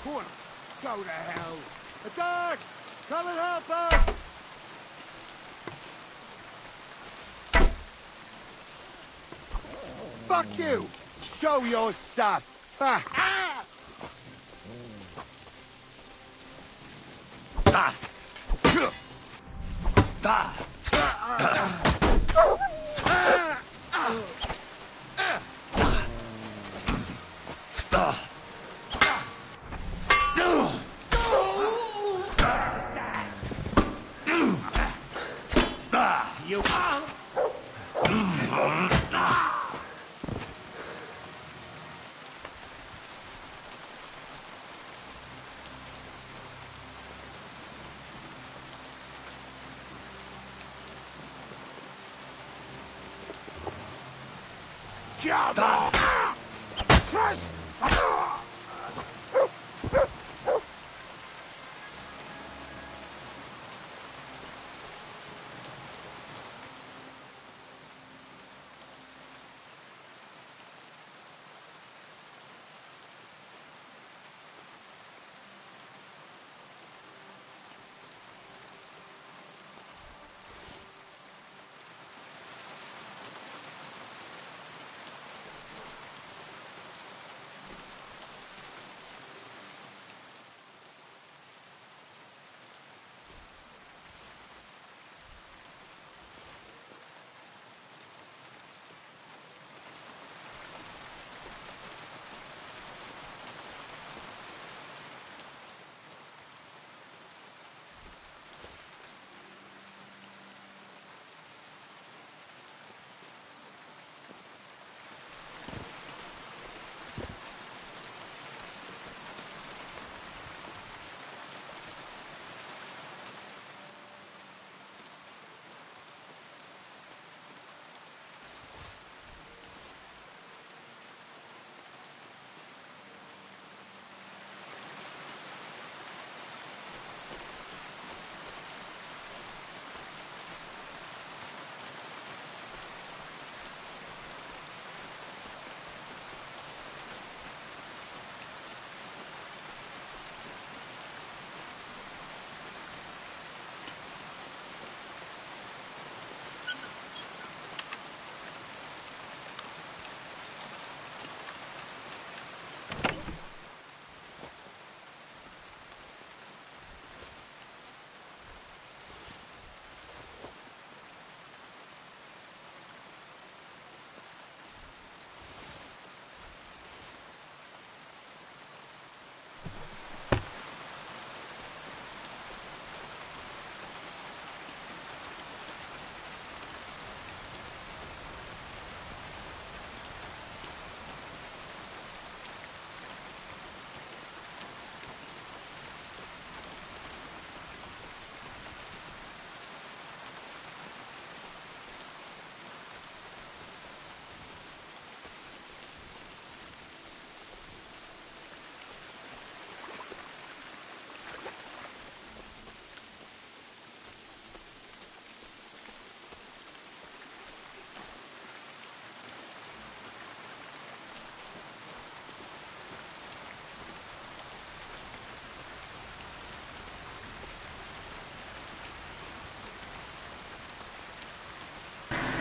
corner. Go to hell. Attack! Come and help us! Fuck you! Show your stuff! Ah! Ah! Ah! You Christ!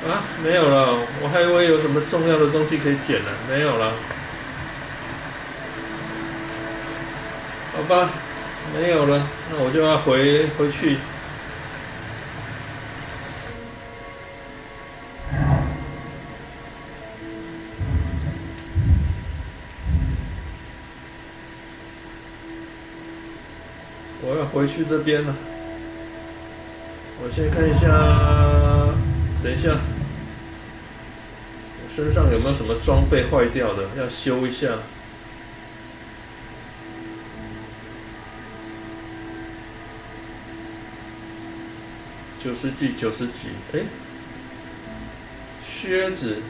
啊，没有了，我还以为有什么重要的东西可以捡呢，没有了。好吧，没有了，那我就要回去。我要回去这边了。我先看一下，等一下，我身上有没有什么装备坏掉的，要修一下。90几，90几，哎，靴子，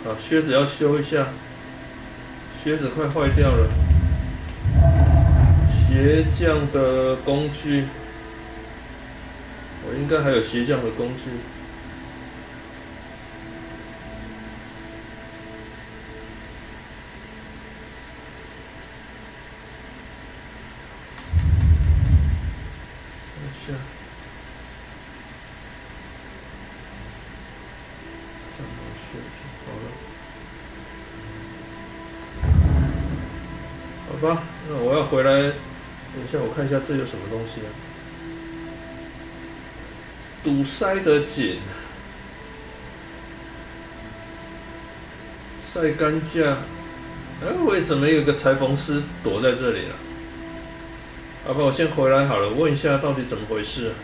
啊，靴子要修一下，靴子快坏掉了。鞋匠的工具，我应该还有鞋匠的工具。好吧，那我要回来，等一下我看一下这有什么东西啊？堵塞的井，晒干架。我怎么有个裁缝师躲在这里了？好吧，我先回来好了，问一下到底怎么回事啊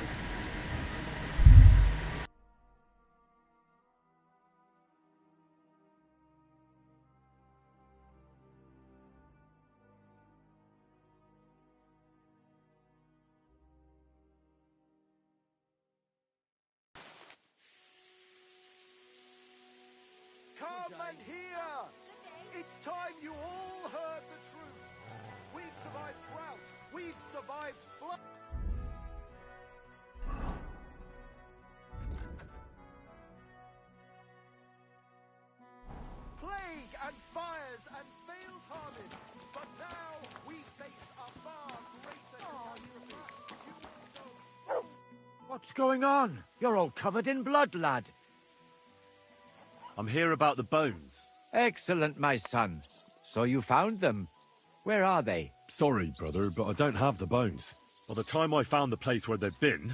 ？Come and hear! It's time you all heard the truth. We've survived drought. We've survived flood. Plague and fires and failed harvest. But now we face a far greater catastrophe. What's going on? You're all covered in blood, lad. I'm here about the bones. Excellent, my son. So you found them. Where are they? Sorry, brother, but I don't have the bones. By the time I found the place where they'd been,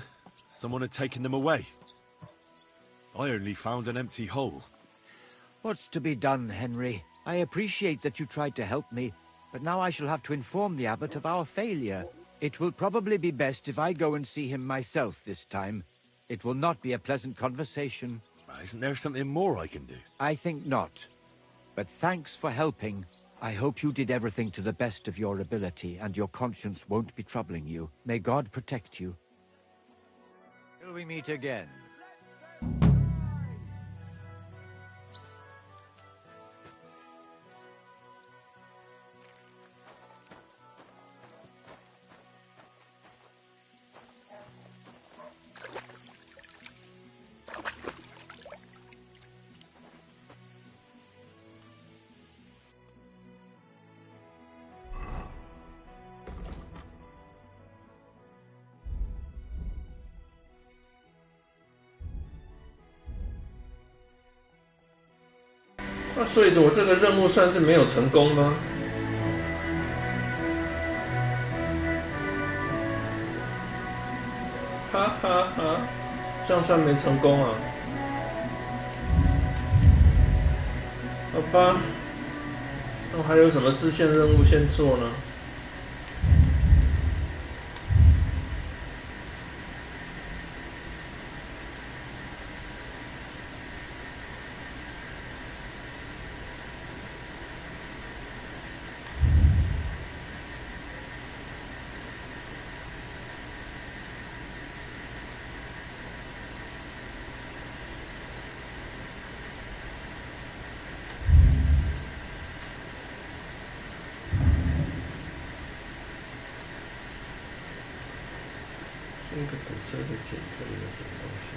someone had taken them away. I only found an empty hole. What's to be done, Henry? I appreciate that you tried to help me, but now I shall have to inform the abbot of our failure. It will probably be best if I go and see him myself this time. It will not be a pleasant conversation. Isn't there something more I can do? I think not. But thanks for helping. I hope you did everything to the best of your ability, and your conscience won't be troubling you. May God protect you. Till we meet again. 那所以我这个任务算是没有成功吗？哈哈哈，这样算没成功啊？好吧，那还有什么支线任务先做呢？这个本身的剪这里有什么东西？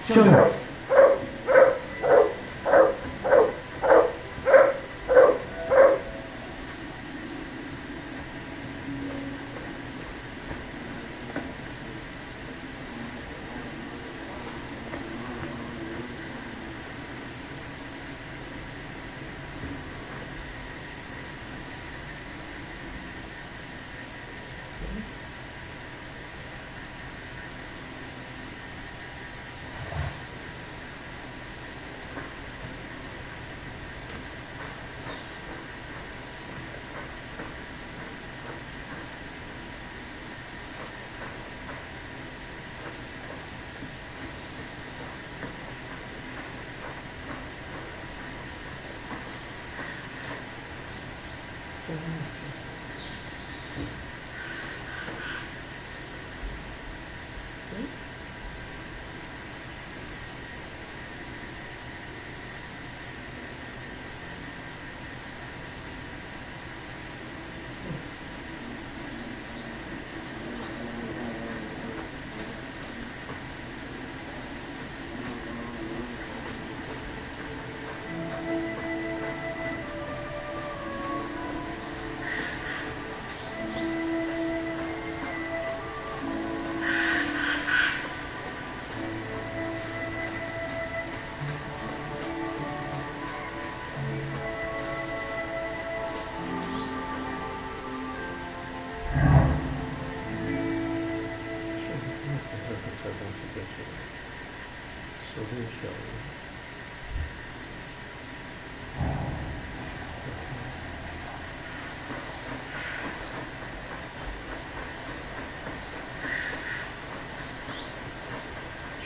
下来。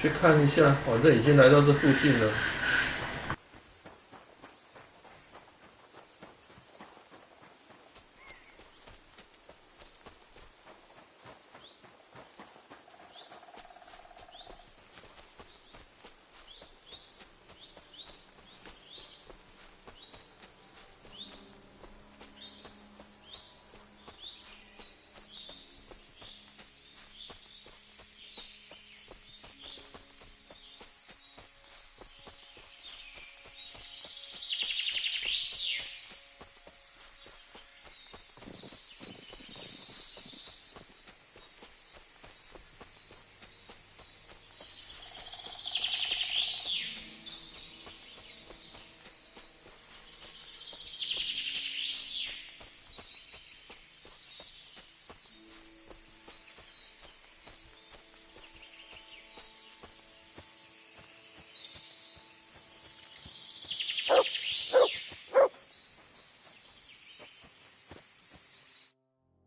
去看一下，反正已经来到这附近了。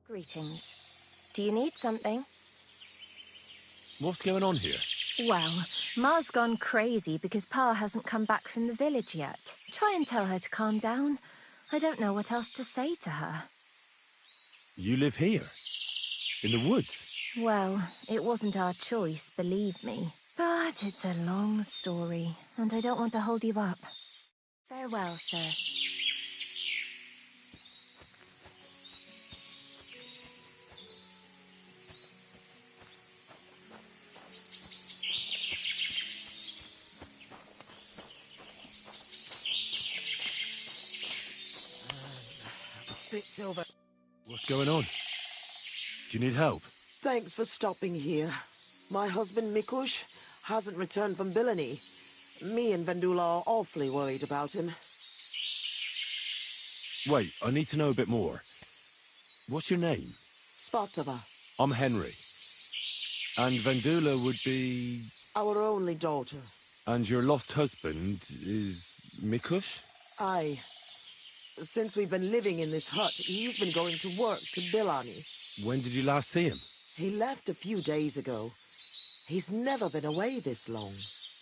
Greetings. Do you need something? What's going on here? Well, Ma's gone crazy because Pa hasn't come back from the village yet. Try and tell her to calm down. I don't know what else to say to her. You live here? In the woods? Well, it wasn't our choice, believe me. But it's a long story, and I don't want to hold you up. Farewell, sir. It's over. What's going on? Do you need help? Thanks for stopping here. My husband Mikush hasn't returned from Bilani. Me and Vendula are awfully worried about him. Wait, I need to know a bit more. What's your name? Spartava. I'm Henry. And Vendula would be... Our only daughter. And your lost husband is Mikush? Aye. Since we've been living in this hut, he's been going to work to Bilani. When did you last see him? He left a few days ago. He's never been away this long.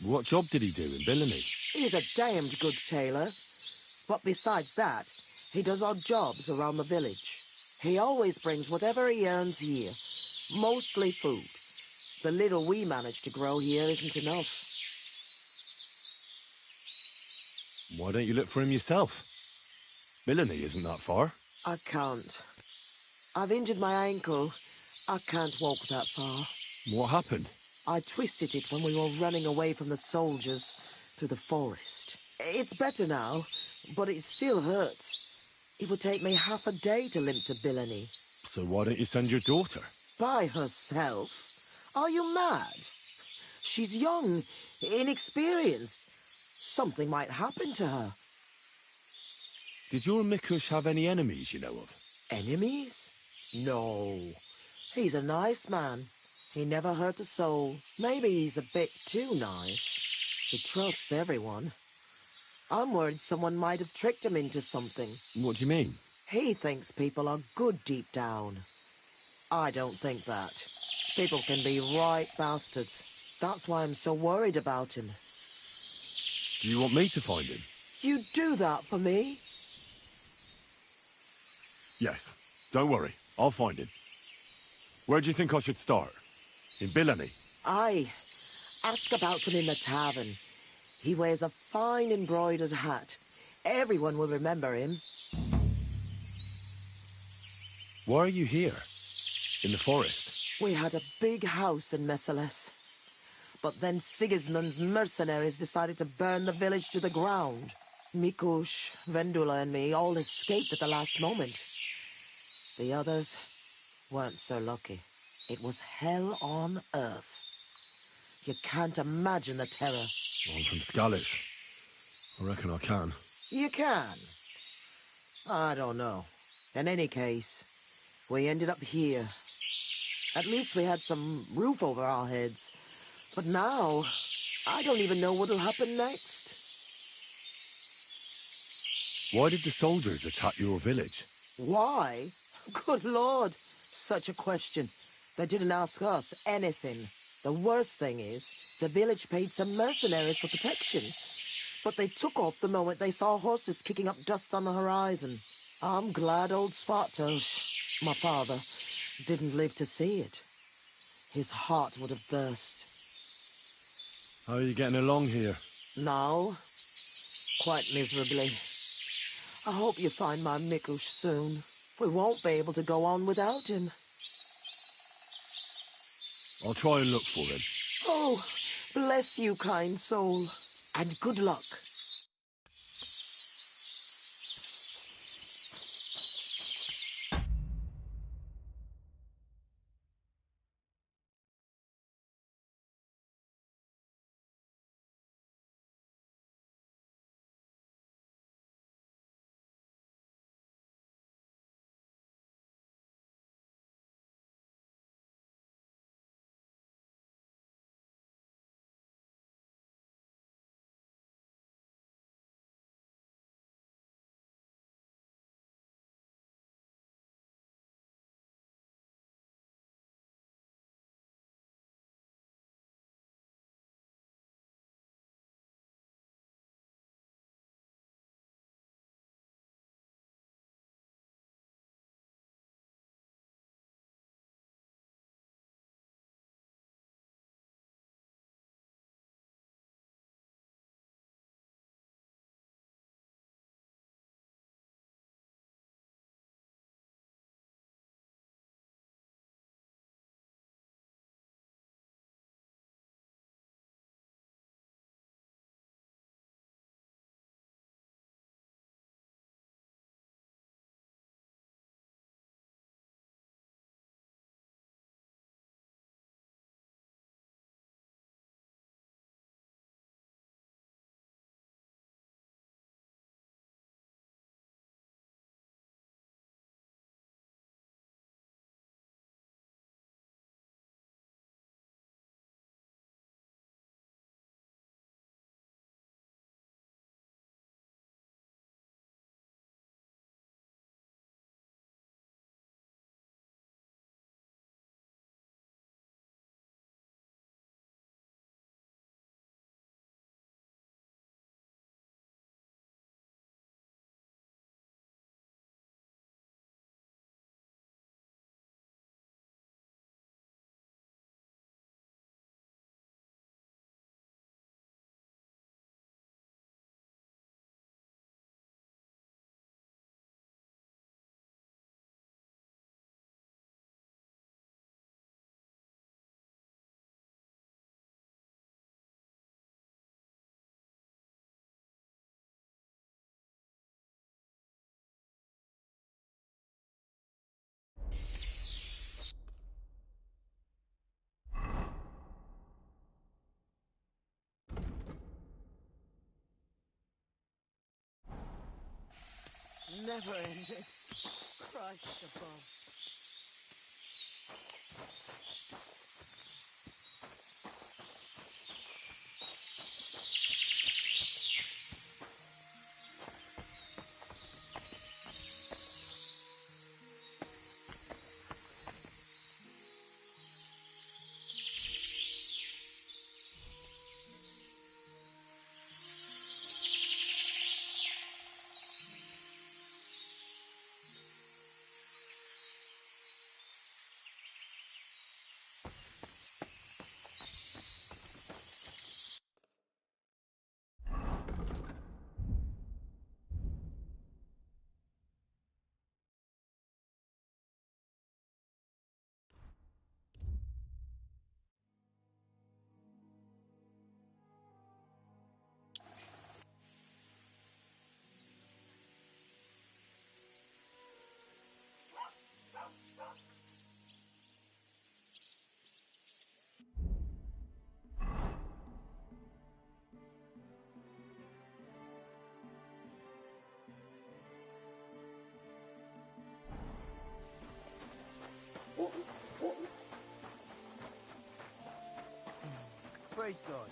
What job did he do in Bilani? He's a damned good tailor. But besides that, he does odd jobs around the village. He always brings whatever he earns here. Mostly food. The little we manage to grow here isn't enough. Why don't you look for him yourself? Bilani isn't that far. I can't. I've injured my ankle. I can't walk that far. What happened? I twisted it when we were running away from the soldiers through the forest. It's better now, but it still hurts. It would take me half a day to limp to Bilani. So why don't you send your daughter? By herself? Are you mad? She's young, inexperienced. Something might happen to her. Did your Mikush have any enemies you know of? Enemies? No. He's a nice man. He never hurt a soul. Maybe he's a bit too nice. He trusts everyone. I'm worried someone might have tricked him into something. What do you mean? He thinks people are good deep down. I don't think that. People can be right bastards. That's why I'm so worried about him. Do you want me to find him? You'd do that for me? Yes. Don't worry. I'll find him. Where do you think I should start? In Billamy? Aye. Ask about him in the tavern. He wears a fine embroidered hat. Everyone will remember him. Why are you here? In the forest? We had a big house in Messales. But then Sigismund's mercenaries decided to burn the village to the ground. Mikush, Vendula and me all escaped at the last moment. The others weren't so lucky. It was hell on earth. You can't imagine the terror. I'm from Scalis. I reckon I can. You can? I don't know. In any case, we ended up here. At least we had some roof over our heads. But now, I don't even know what'll happen next. Why did the soldiers attack your village? Why? Good Lord, such a question. They didn't ask us anything. The worst thing is, the village paid some mercenaries for protection. But they took off the moment they saw horses kicking up dust on the horizon. I'm glad old Svartos, my father, didn't live to see it. His heart would have burst. How are you getting along here? Now, quite miserably. I hope you find my Mikush soon. We won't be able to go on without him. I'll try and look for him. Oh, bless you, kind soul. And good luck. Never ending. Crushed above. Praise God.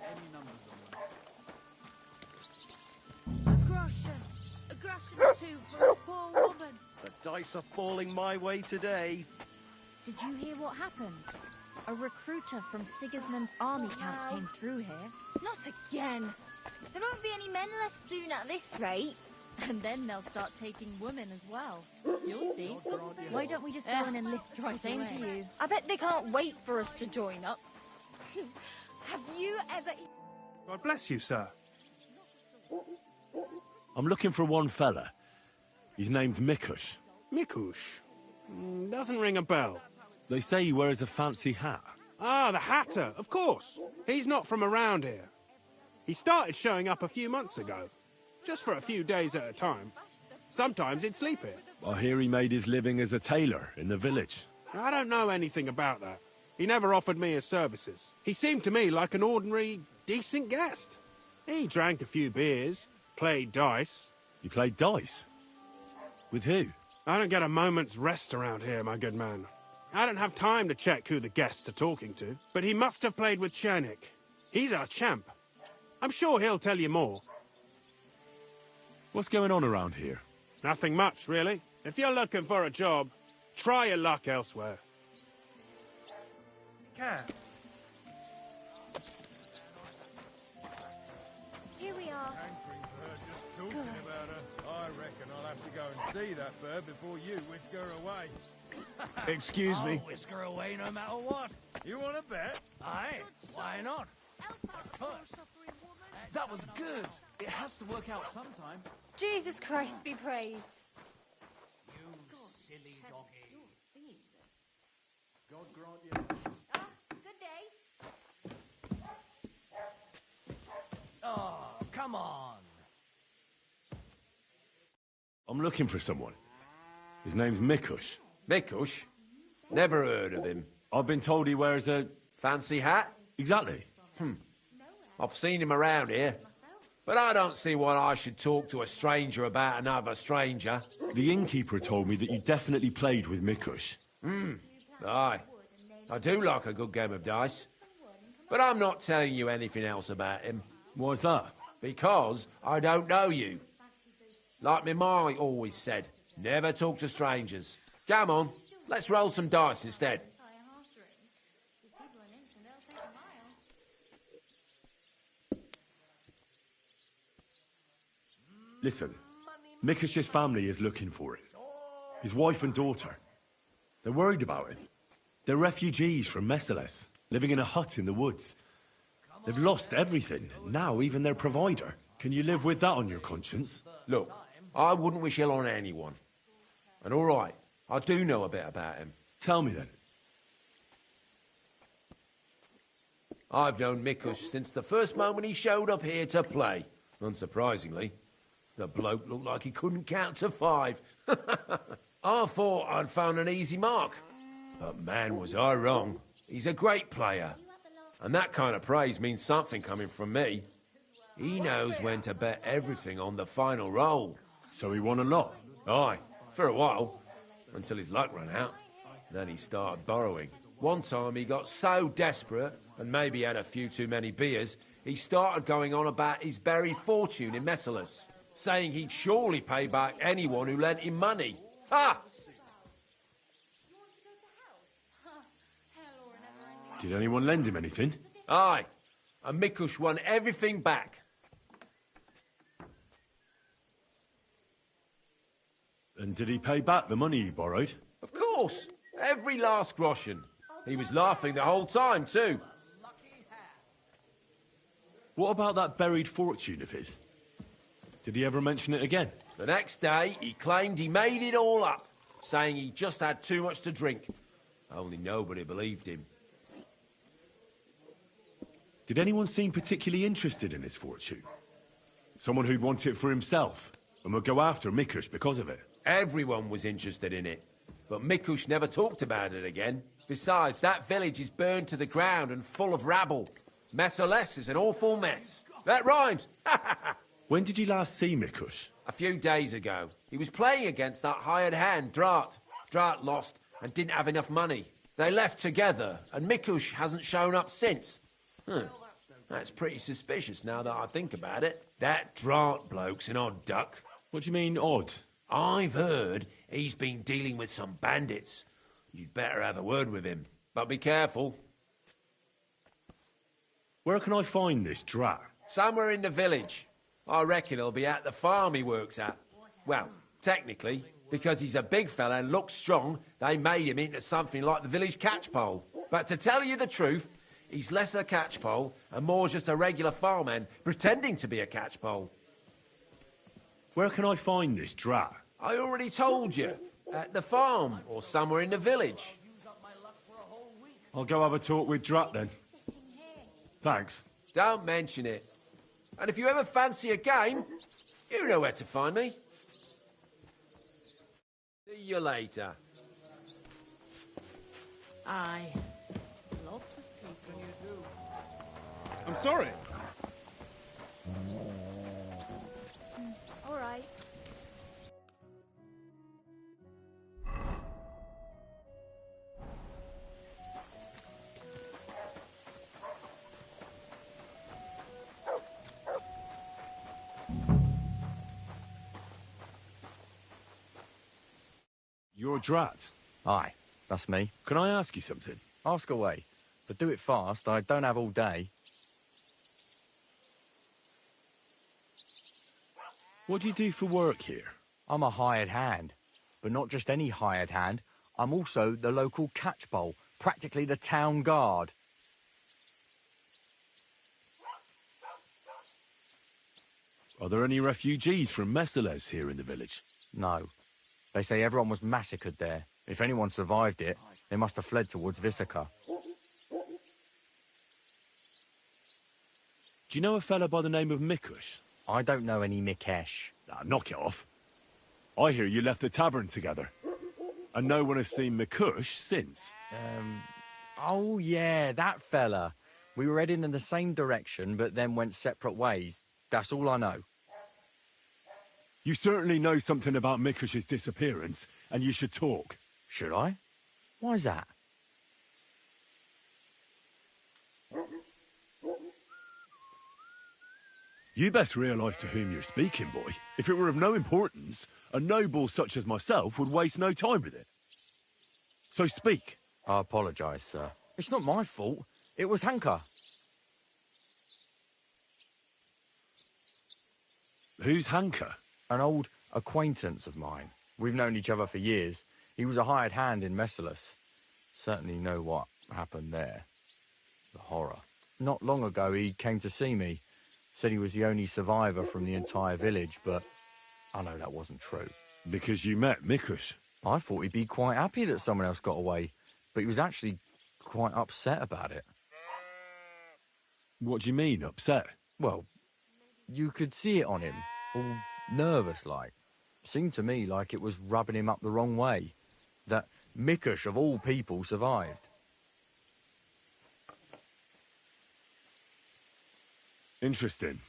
Any numbers on A groschen or two for a poor woman. The dice are falling my way today. Did you hear what happened? A recruiter from Sigismund's army camp came through here. Not again. There won't be any men left soon at this rate. And then they'll start taking women as well. You'll see. Why don't we just go and enlist right Same away? to you. I bet they can't wait for us to join up. Have you ever... God bless you, sir. I'm looking for one fella. His name's Mikush. Mikush? Doesn't ring a bell. They say he wears a fancy hat. Ah, the Hatter, of course. He's not from around here. He started showing up a few months ago. Just for a few days at a time. Sometimes he'd sleep here. I hear he made his living as a tailor in the village. I don't know anything about that. He never offered me his services. He seemed to me like an ordinary, decent guest. He drank a few beers, played dice. You played dice? With who? I don't get a moment's rest around here, my good man. I don't have time to check who the guests are talking to, but he must have played with Chernik. He's our champ. I'm sure he'll tell you more. What's going on around here? Nothing much, really. If you're looking for a job, try your luck elsewhere. Cat. Here we are. Hankering for her just talking about her. I reckon I'll have to go and see that bird before you whisk her away. Excuse me. I'll whisk her away no matter what. You want to bet? Aye, why not? That was good. It has to work out sometime. Jesus Christ be praised. You silly doggy. God grant you. Good day. Oh, come on. I'm looking for someone. His name's Mikush. Mikush? Never heard of him. I've been told he wears a... Fancy hat? Exactly. I've seen him around here. But I don't see why I should talk to a stranger about another stranger. The innkeeper told me that you definitely played with Mikush. Aye. I do like a good game of dice. But I'm not telling you anything else about him. Why's that? Because I don't know you. Like me ma always said, never talk to strangers. Come on, let's roll some dice instead. Listen, Mikush's family is looking for him. His wife and daughter. They're worried about him. They're refugees from Messales, living in a hut in the woods. They've lost everything, now even their provider. Can you live with that on your conscience? Look, I wouldn't wish ill on anyone. And all right, I do know a bit about him. Tell me then. I've known Mikush since the first moment he showed up here to play. Unsurprisingly. The bloke looked like he couldn't count to 5. I thought I'd found an easy mark. But man, was I wrong. He's a great player. And that kind of praise means something coming from me. He knows when to bet everything on the final roll. So he won a lot? Aye, for a while. Until his luck ran out. Then he started borrowing. One time he got so desperate, and maybe had a few too many beers, he started going on about his buried fortune in Messales, saying he'd surely pay back anyone who lent him money. Ha! Did anyone lend him anything? Aye, and Mikush won everything back. And did he pay back the money he borrowed? Of course, every last groschen. He was laughing the whole time, too. What about that buried fortune of his? Did he ever mention it again? The next day, he claimed he made it all up, saying he just had too much to drink. Only nobody believed him. Did anyone seem particularly interested in his fortune? Someone who'd want it for himself, and would go after Mikush because of it? Everyone was interested in it, but Mikush never talked about it again. Besides, that village is burned to the ground and full of rabble. Messales is an awful mess. That rhymes! When did you last see Mikush? A few days ago. He was playing against that hired hand, Drat. Drat lost and didn't have enough money. They left together, and Mikush hasn't shown up since. That's pretty suspicious now that I think about it. That Drat bloke's an odd duck. What do you mean, odd? I've heard he's been dealing with some bandits. You'd better have a word with him. But be careful. Where can I find this Drat? Somewhere in the village. I reckon he'll be at the farm he works at. Well, technically, because he's a big fella and looks strong, they made him into something like the village catchpole. But to tell you the truth, he's less a catchpole and more just a regular farmhand pretending to be a catchpole. Where can I find this Drat? I already told you. At the farm or somewhere in the village. I'll go have a talk with Drat then. Thanks. Don't mention it. And if you ever fancy a game, you know where to find me. See you later. Aye. Lots of people you do. I'm sorry. All right. You're Drat? Aye, that's me. Can I ask you something? Ask away. But do it fast, I don't have all day. What do you do for work here? I'm a hired hand. But not just any hired hand. I'm also the local catchpole, practically the town guard. Are there any refugees from Messales here in the village? No. They say everyone was massacred there. If anyone survived it, they must have fled towards Visaka. Do you know a fella by the name of Mikush? I don't know any Mikesh. Knock it off. I hear you left the tavern together. And no one has seen Mikush since. Oh yeah, that fella. We were heading in the same direction, but then went separate ways. That's all I know. You certainly know something about Mikush's disappearance, and you should talk. Should I? Why's that? You best realise to whom you're speaking, boy. If it were of no importance, a noble such as myself would waste no time with it. So speak. I apologise, sir. It's not my fault. It was Hanka. Who's Hanka? An old acquaintance of mine. We've known each other for years. He was a hired hand in Messales. Certainly know what happened there. The horror. Not long ago he came to see me. Said he was the only survivor from the entire village, but I know that wasn't true. Because you met Mikush? I thought he'd be quite happy that someone else got away, but he was actually quite upset about it. What do you mean, upset? Well, you could see it on him, all nervous-like. Seemed to me like it was rubbing him up the wrong way. That Mikush, of all people, survived. Interesting.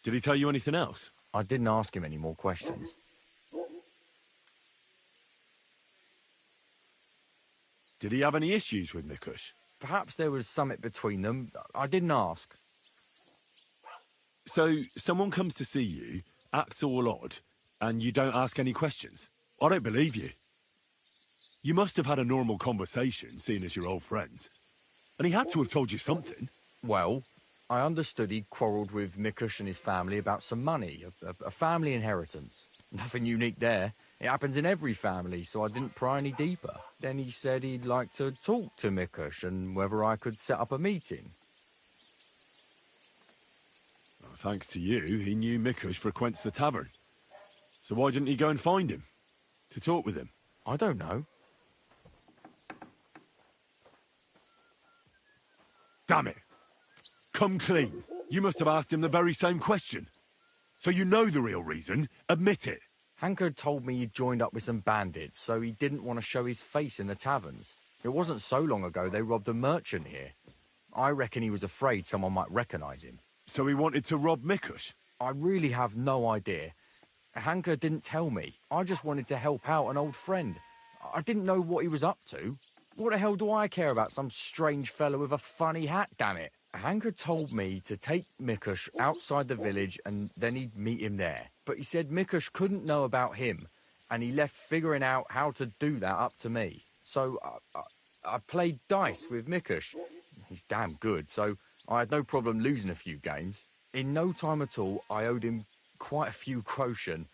Did he tell you anything else? I didn't ask him any more questions. Did he have any issues with Mikush? Perhaps there was something between them. I didn't ask. So, someone comes to see you, acts all odd, and you don't ask any questions? I don't believe you. You must have had a normal conversation, seeing as you're old friends. And he had to have told you something. Well, I understood he quarrelled with Mikush and his family about some money, a family inheritance. Nothing unique there. It happens in every family, so I didn't pry any deeper. Then he said he'd like to talk to Mikush and whether I could set up a meeting. Well, thanks to you, he knew Mikush frequents the tavern. So why didn't he go and find him? To talk with him? I don't know. Damn it! Come clean. You must have asked him the very same question. So you know the real reason. Admit it. Hanka told me he'd joined up with some bandits, so he didn't want to show his face in the taverns. It wasn't so long ago they robbed a merchant here. I reckon he was afraid someone might recognise him. So he wanted to rob Mikush? I really have no idea. Hanker didn't tell me. I just wanted to help out an old friend. I didn't know what he was up to. What the hell do I care about some strange fellow with a funny hat, damn it? Hanker told me to take Mikush outside the village and then he'd meet him there. But he said Mikush couldn't know about him, and he left figuring out how to do that up to me. So I played dice with Mikush. He's damn good, so I had no problem losing a few games. In no time at all, I owed him quite a few groschen.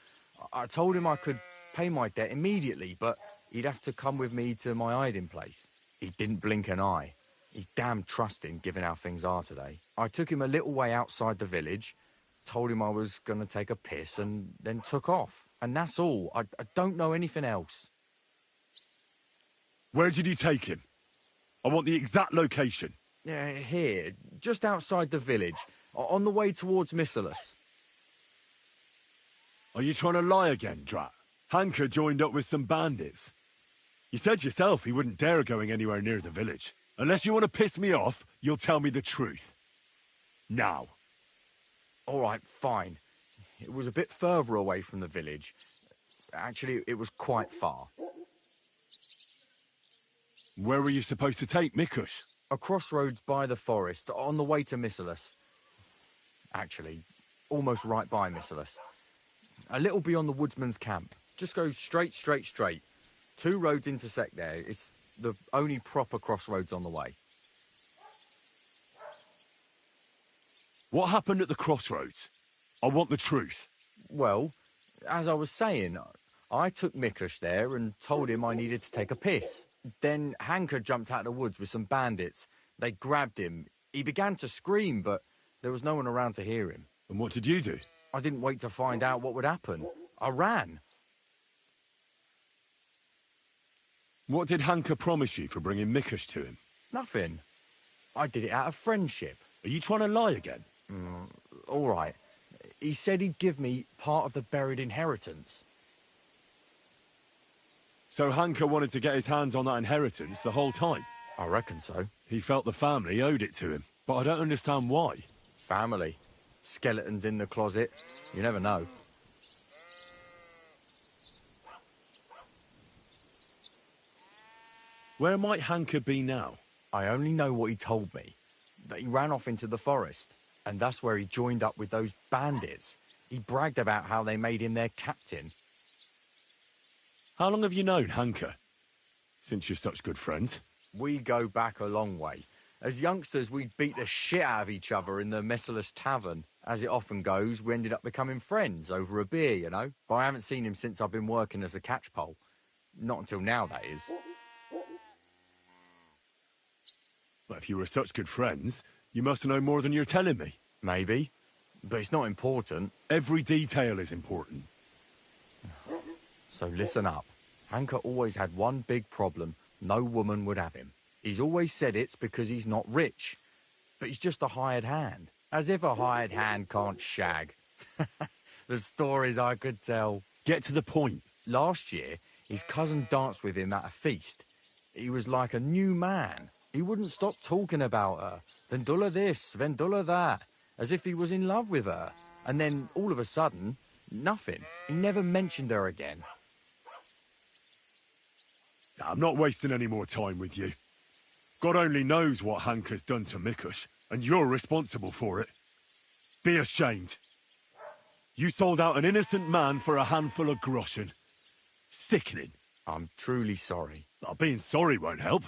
I told him I could pay my debt immediately, but he'd have to come with me to my hiding place. He didn't blink an eye. He's damn trusting, given how things are today. I took him a little way outside the village, told him I was going to take a piss, and then took off. And that's all. I don't know anything else. Where did you take him? I want the exact location. Here, just outside the village, on the way towards Missalus. Are you trying to lie again, Drat? Hanker joined up with some bandits. You said yourself he wouldn't dare going anywhere near the village. Unless you want to piss me off, you'll tell me the truth. Now. All right, fine. It was a bit further away from the village. Actually, it was quite far. Where were you supposed to take Mikush? A crossroads by the forest, on the way to Missalus. Actually, almost right by Missalus. A little beyond the woodsman's camp. Just go straight. 2 roads intersect there. It's the only proper crossroads on the way. What happened at the crossroads? I want the truth. Well, as I was saying, I took Mikush there and told him I needed to take a piss. Then Hanker jumped out of the woods with some bandits. They grabbed him. He began to scream, but there was no one around to hear him. And what did you do? I didn't wait to find out what would happen. I ran. What did Hanker promise you for bringing Mikush to him? Nothing. I did it out of friendship. Are you trying to lie again? All right. He said he'd give me part of the buried inheritance. So Hanker wanted to get his hands on that inheritance the whole time? I reckon so. He felt the family owed it to him, but I don't understand why. Family. Skeletons in the closet. You never know. Where might Hanker be now? I only know what he told me. That he ran off into the forest. And that's where he joined up with those bandits. He bragged about how they made him their captain. How long have you known Hanker? Since you're such good friends. We go back a long way. As youngsters, we'd beat the shit out of each other in the Messalus tavern. As it often goes, we ended up becoming friends over a beer, you know? But I haven't seen him since I've been working as a catchpole. Not until now, that is. But if you were such good friends, you must know more than you're telling me. Maybe. But it's not important. Every detail is important. So listen up. Hanker always had one big problem. No woman would have him. He's always said it's because he's not rich. But he's just a hired hand. As if a hired hand can't shag. The stories I could tell. Get to the point. Last year, his cousin danced with him at a feast. He was like a new man. He wouldn't stop talking about her. Vendula this, Vendula that. As if he was in love with her. And then, all of a sudden, nothing. He never mentioned her again. I'm not wasting any more time with you. God only knows what Hanker's done to Mikush, and you're responsible for it. Be ashamed. You sold out an innocent man for a handful of groschen. Sickening. I'm truly sorry. Being sorry won't help.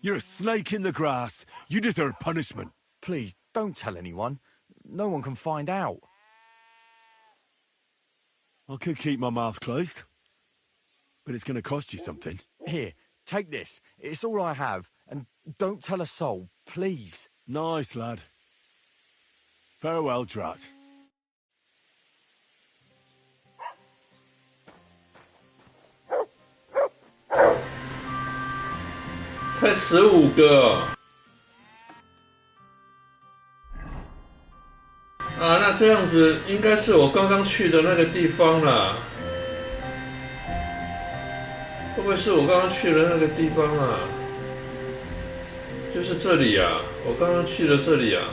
You're a snake in the grass. You deserve punishment. Please, don't tell anyone. No one can find out. I could keep my mouth closed. But it's going to cost you something. Here, take this. It's all I have. And don't tell a soul, please. Nice, lad. Farewell, Drat.才15个啊，那这样子应该是我刚刚去的那个地方啦。会不会是我刚刚去的那个地方啊？就是这里啊，我刚刚去了这里啊。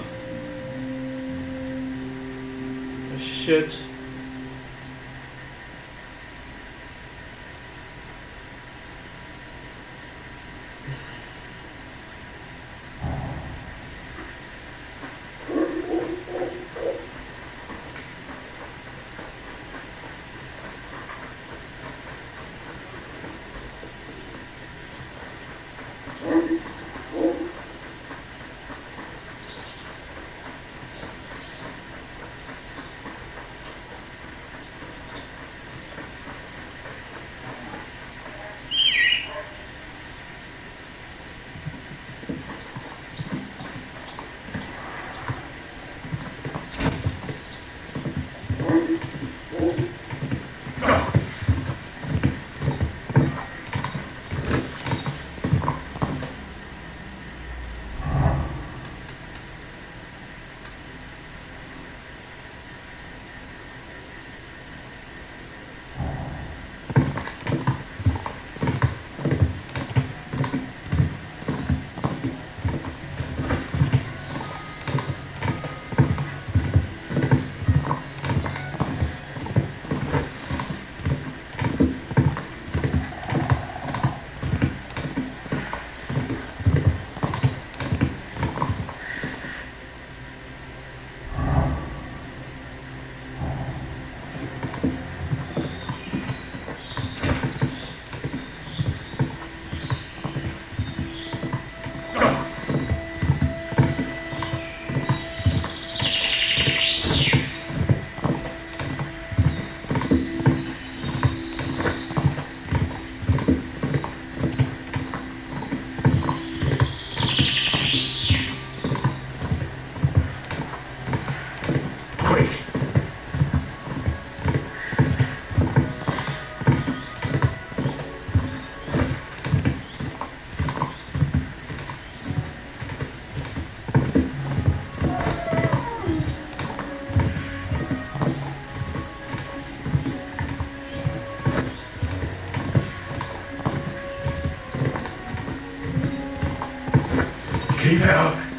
shit。Keep it up.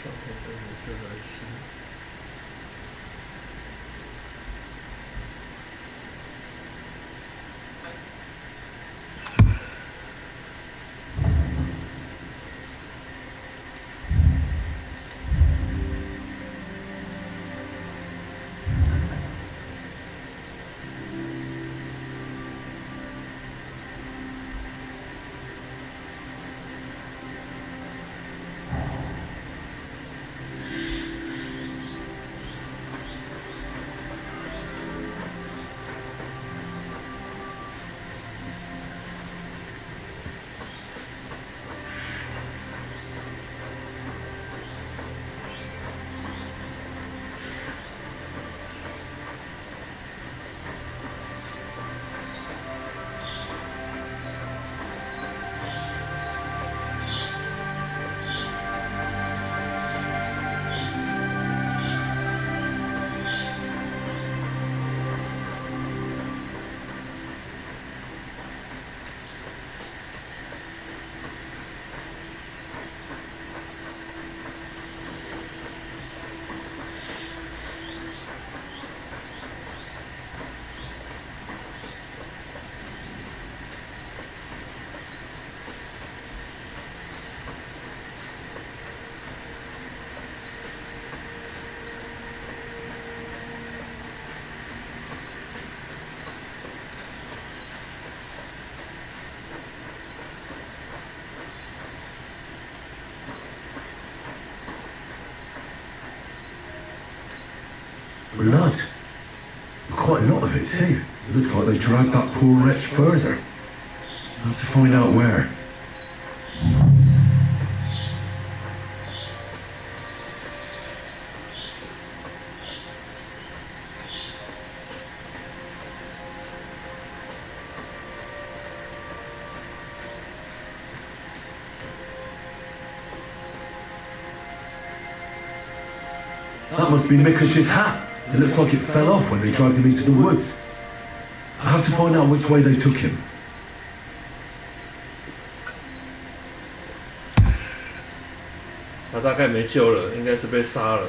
上头的你这来信。Blood. Quite a lot of it, too. It looks like they dragged that poor wretch further. I'll have to find out where. That must be Mikash's hat. It looks like it fell off when they dragged him into the woods. I have to find out which way they took him. 他大概没救了，应该是被杀了。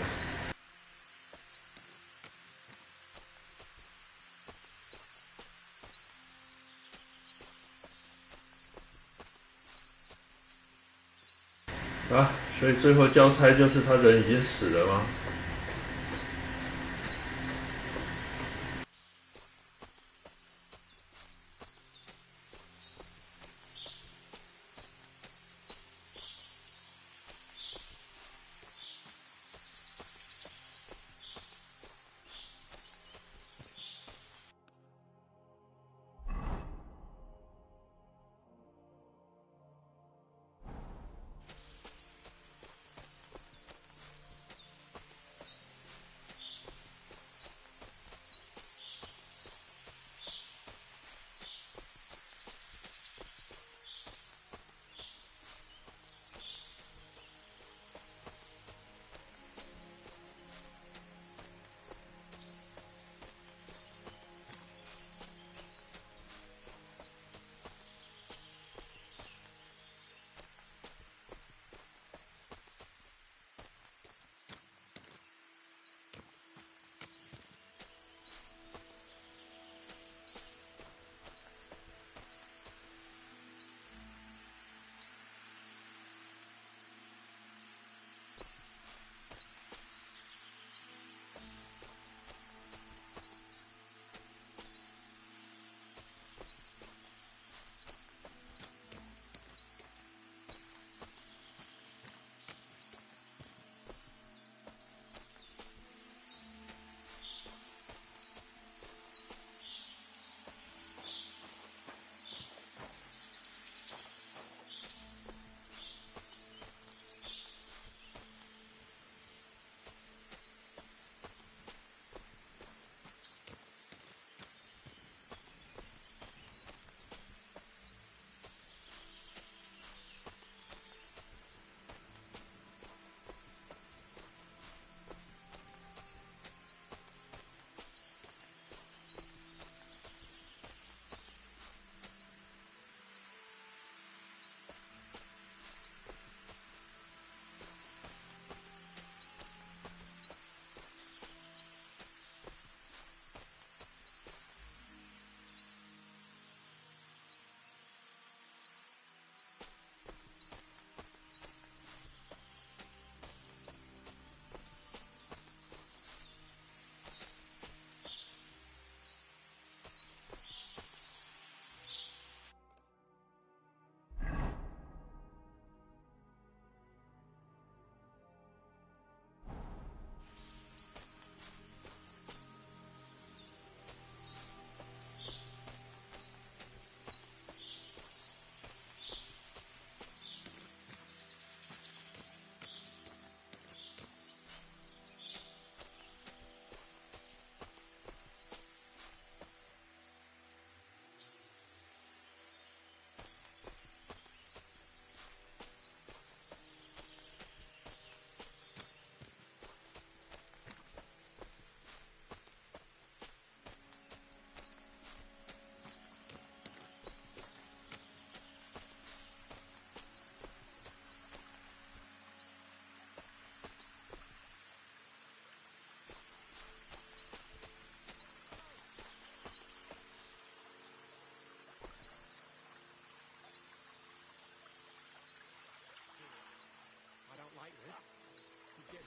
啊，所以最后交差就是他人已经死了吗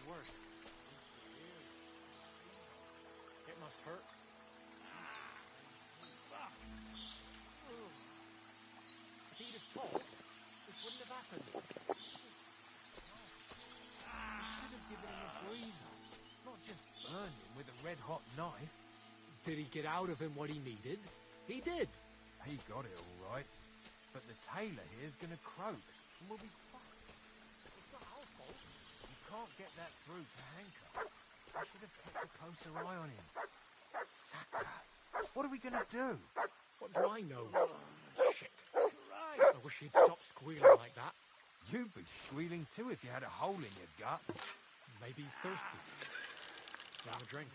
？Worse. It must hurt. If he'd have fought, this wouldn't have happened. You should have given him a breather, not just burn him with a red-hot Did he get out of him what he needed? He did. He got it all right. But the tailor here's gonna croak, and we'll be fucked. It's not our fault. You can't get that through to Hanker. I should have kept a closer eye on him. Sucker. What are we gonna do? What do I know? Shit. Right. I wish he'd stop squealing like that. You'd be squealing too if you had a hole in your gut. Maybe he's thirsty. Have a drink.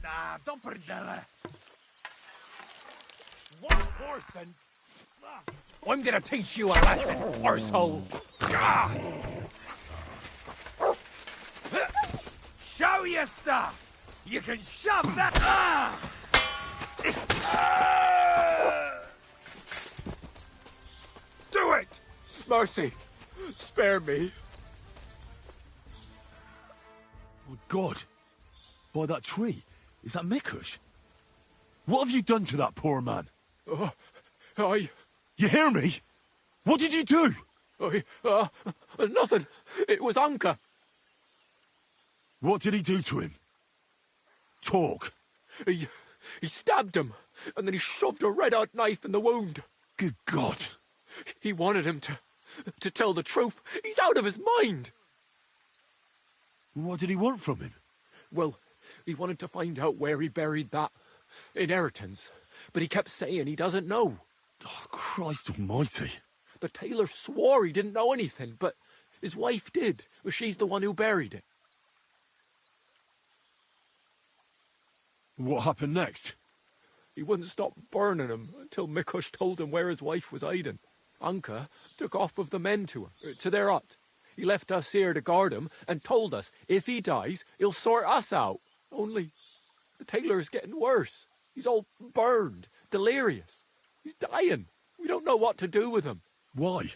Ah, don't put it there. One horse and... I'm gonna teach you a lesson, arsehole. Show your stuff! You can shove that... Do it! Mercy! Spare me! Oh, God! By that tree, is that Mikush? What have you done to that poor man? You hear me? What did you do? Nothing. It was Anka. What did he do to him? Talk. He stabbed him, and then he shoved a red-hot knife in the wound. Good God. He wanted him to tell the truth. He's out of his mind. What did he want from him? Well, he wanted to find out where he buried that inheritance, but he kept saying he doesn't know. Oh, Christ almighty. The tailor swore he didn't know anything, but his wife did. She's the one who buried it. What happened next? He wouldn't stop burning him until Mikush told him where his wife was hiding. Anka took off with the men to their hut. He left us here to guard him and told us if he dies, he'll sort us out. Only the tailor's getting worse. He's all burned, delirious. He's dying. We don't know what to do with him. Why?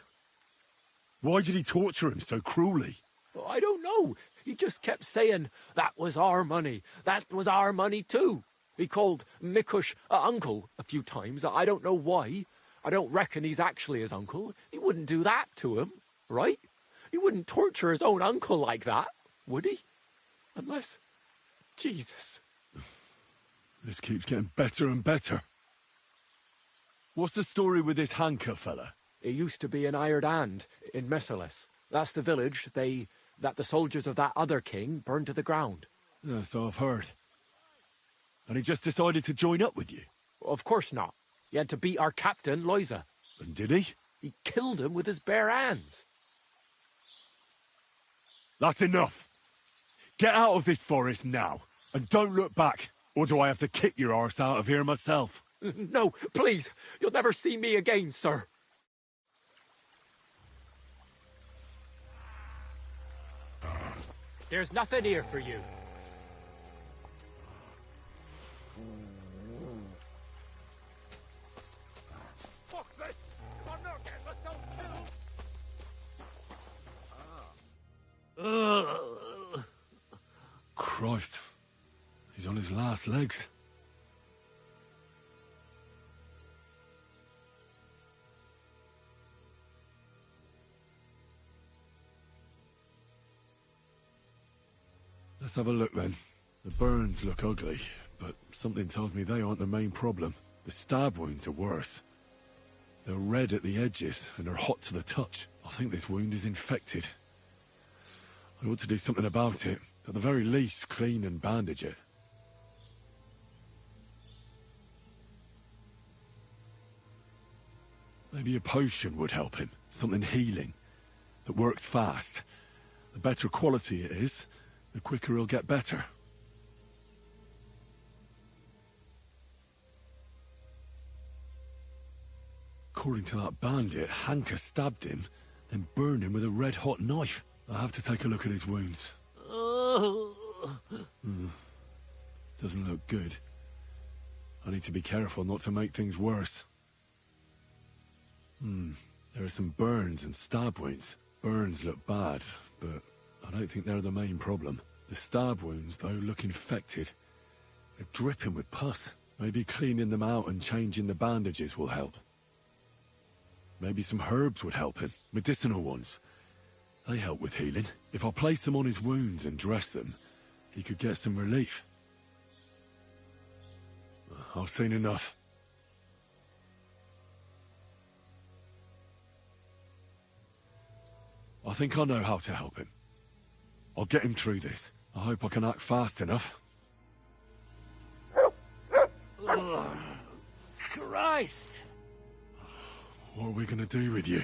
Why did he torture him so cruelly? Oh, I don't know. He just kept saying, that was our money. That was our money too. He called Mikush uncle a few times. I don't know why. I don't reckon he's actually his uncle. He wouldn't do that to him, right? He wouldn't torture his own uncle like that, would he? Unless... Jesus. This keeps getting better and better. What's the story with this Hanker fella? He used to be an hired hand in Messalis. That's the village that the soldiers of that other king burned to the ground. Yeah, so I've heard. And he just decided to join up with you? Of course not. He had to beat our captain, Loiza. And did he? He killed him with his bare hands. That's enough. Get out of this forest now, and don't look back, or do I have to kick your arse out of here myself? No, please. You'll never see me again, sir. There's nothing here for you. Fuck this! I'm not getting myself killed! Christ. He's on his last legs. Let's have a look then. The burns look ugly, but something tells me they aren't the main problem. The stab wounds are worse. They're red at the edges, and they're hot to the touch. I think this wound is infected. I ought to do something about it. At the very least, clean and bandage it. Maybe a potion would help him. Something healing. That works fast. The better quality it is, the quicker he'll get better. According to that bandit, Hanker stabbed him, then burned him with a red-hot knife. I have to take a look at his wounds. Doesn't look good. I need to be careful not to make things worse. There are some burns and stab wounds. Burns look bad, but I don't think they're the main problem. The stab wounds, though, look infected. They're dripping with pus. Maybe cleaning them out and changing the bandages will help. Maybe some herbs would help him. Medicinal ones. They help with healing. If I place them on his wounds and dress them, he could get some relief. I've seen enough. I think I know how to help him. I'll get him through this. I hope I can act fast enough. Ugh. Christ! What are we gonna do with you?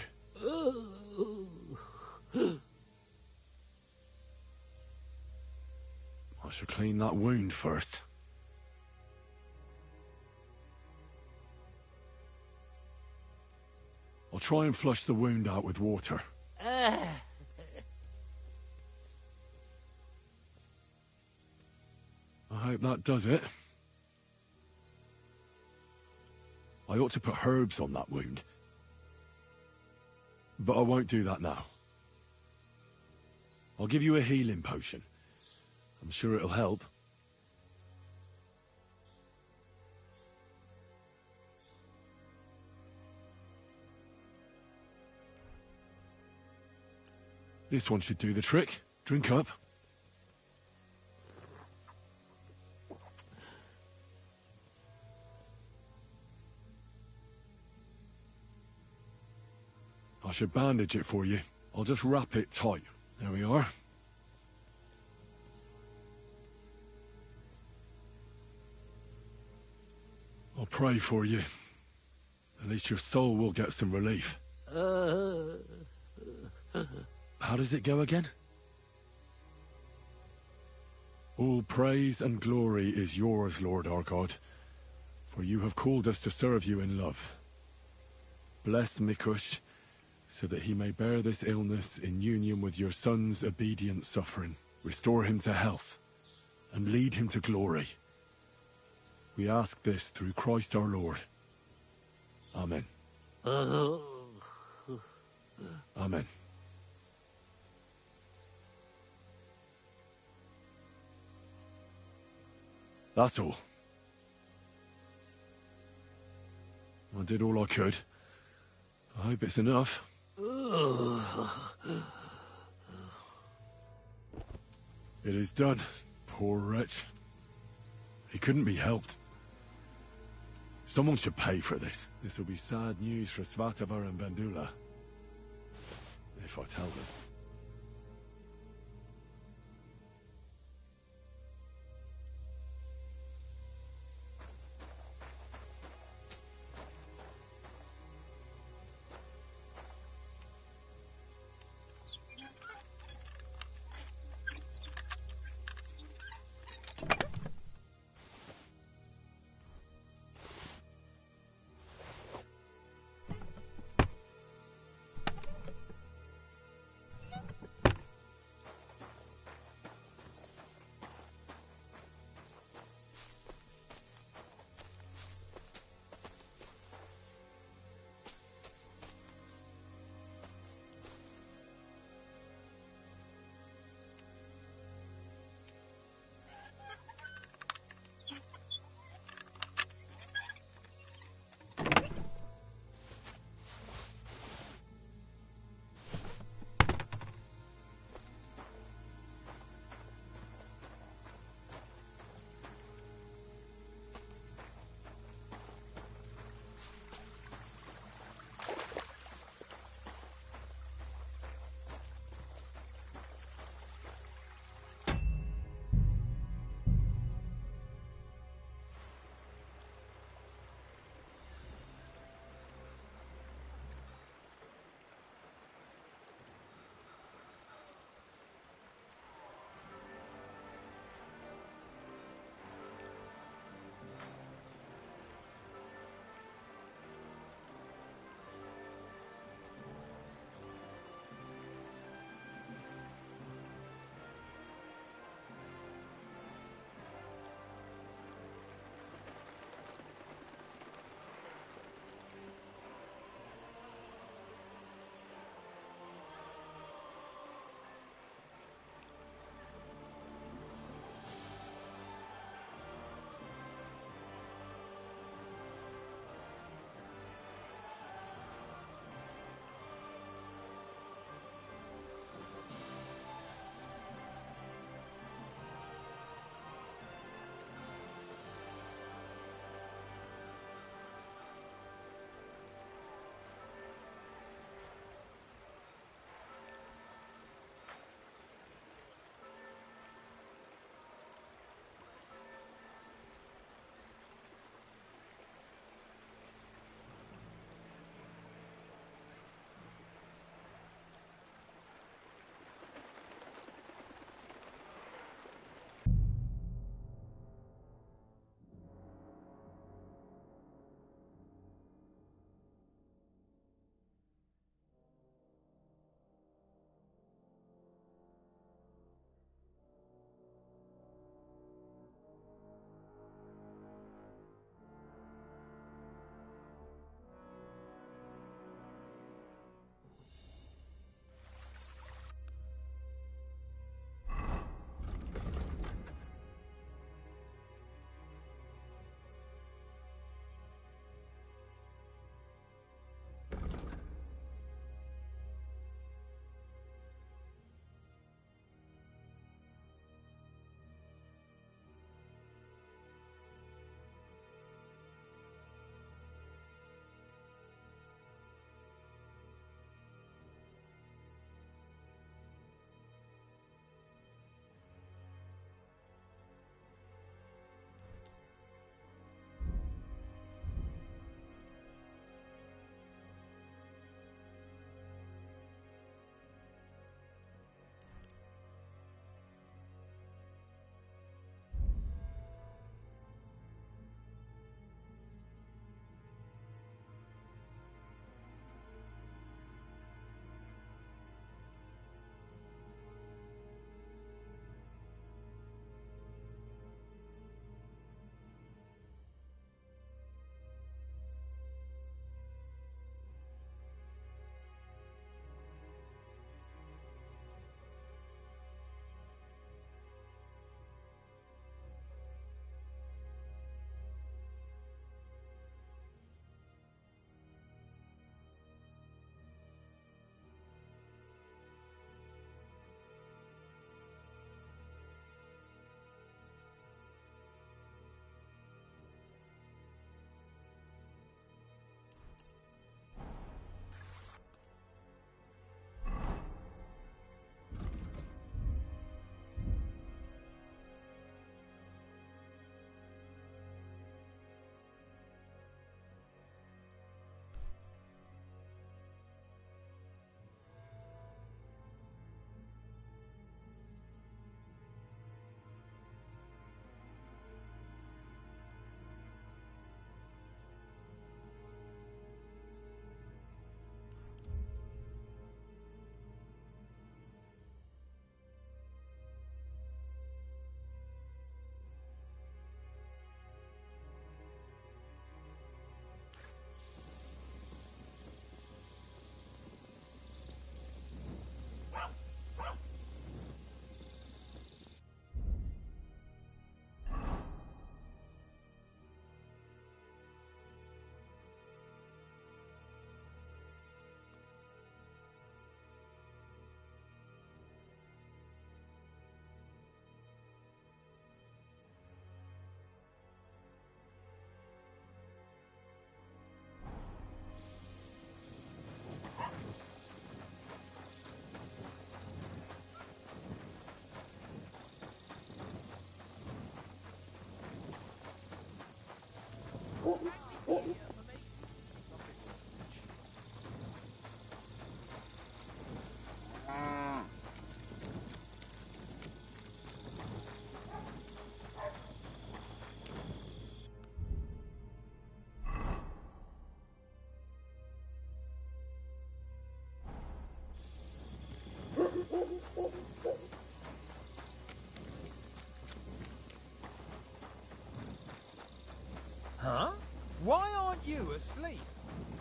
I should clean that wound first. I'll try and flush the wound out with water. I hope that does it. I ought to put herbs on that wound. But I won't do that now. I'll give you a healing potion. I'm sure it'll help. This one should do the trick. Drink up. I should bandage it for you. I'll just wrap it tight. There we are. I'll pray for you. At least your soul will get some relief. How does it go again? All praise and glory is yours, Lord our God, for you have called us to serve you in love. Bless Mikush, so that he may bear this illness in union with your son's obedient suffering. Restore him to health, and lead him to glory. We ask this through Christ our Lord. Amen. Amen. That's all. I did all I could. I hope it's enough. It is done. Poor wretch. He couldn't be helped. Someone should pay for this. This will be sad news for Svatovar and Bandula. If I tell them.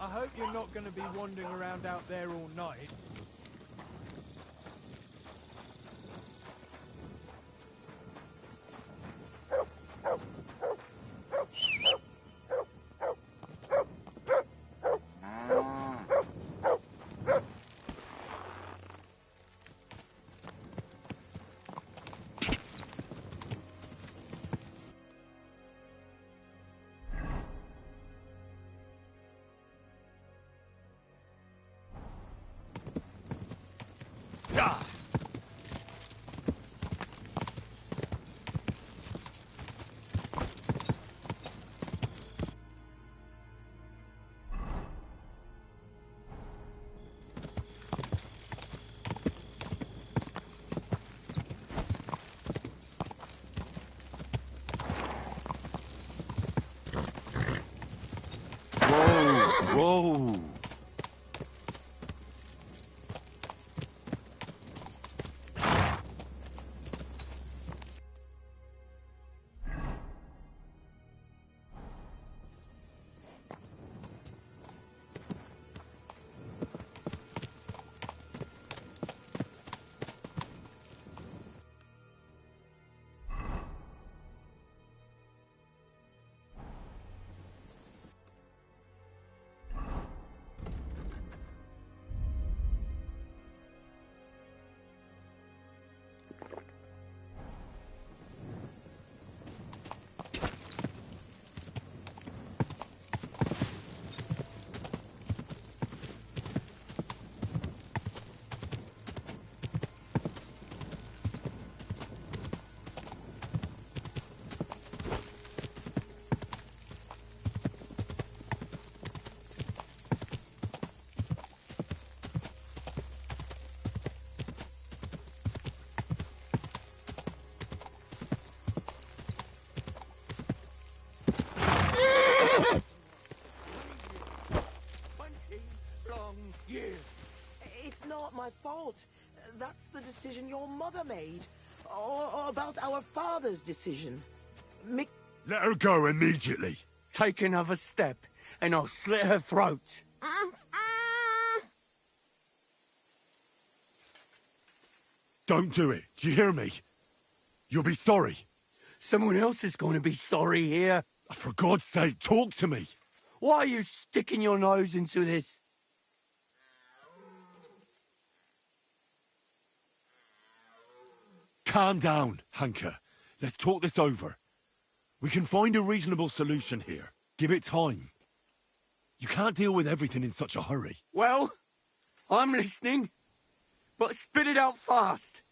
I hope you're not going to be wandering around out there all night. Whoa! It's not my fault. That's the decision your mother made. Or about our father's decision. Let her go immediately. Take another step, and I'll slit her throat. Don't do it. Do you hear me? You'll be sorry. Someone else is going to be sorry here. For God's sake, talk to me. Why are you sticking your nose into this? Calm down, Hanker. Let's talk this over. We can find a reasonable solution here. Give it time. You can't deal with everything in such a hurry. Well, I'm listening, but spit it out fast.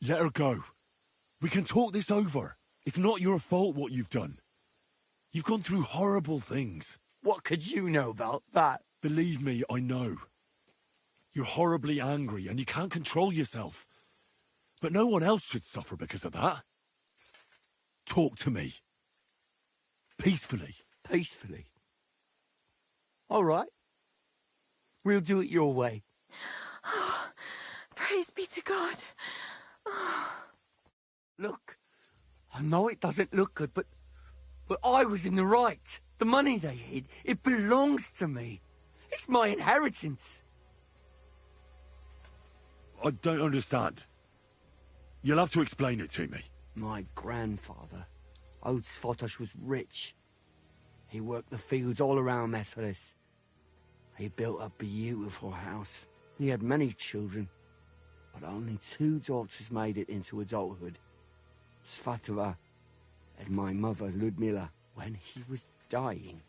Let her go. We can talk this over. It's not your fault what you've done. You've gone through horrible things. What could you know about that? Believe me, I know. You're horribly angry and you can't control yourself. But no one else should suffer because of that. Talk to me. Peacefully. Peacefully? All right. We'll do it your way. Praise be to God. Look, I know it doesn't look good, but I was in the right. The money they hid, it belongs to me. It's my inheritance. I don't understand. You'll have to explain it to me. My grandfather, old Svotosh, was rich. He worked the fields all around Merciless. He built a beautiful house. He had many children, but only 2 daughters made it into adulthood. Svatova and my mother, Ludmila. When he was dying,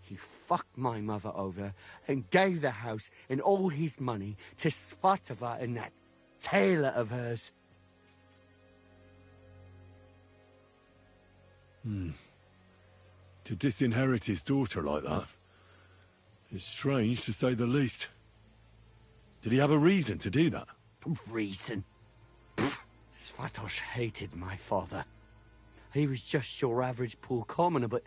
he fucked my mother over and gave the house and all his money to Svatova and that tailor of hers. To disinherit his daughter like that is strange, to say the least. Did he have a reason to do that? Reason? Svatosh hated my father. He was just your average poor commoner, but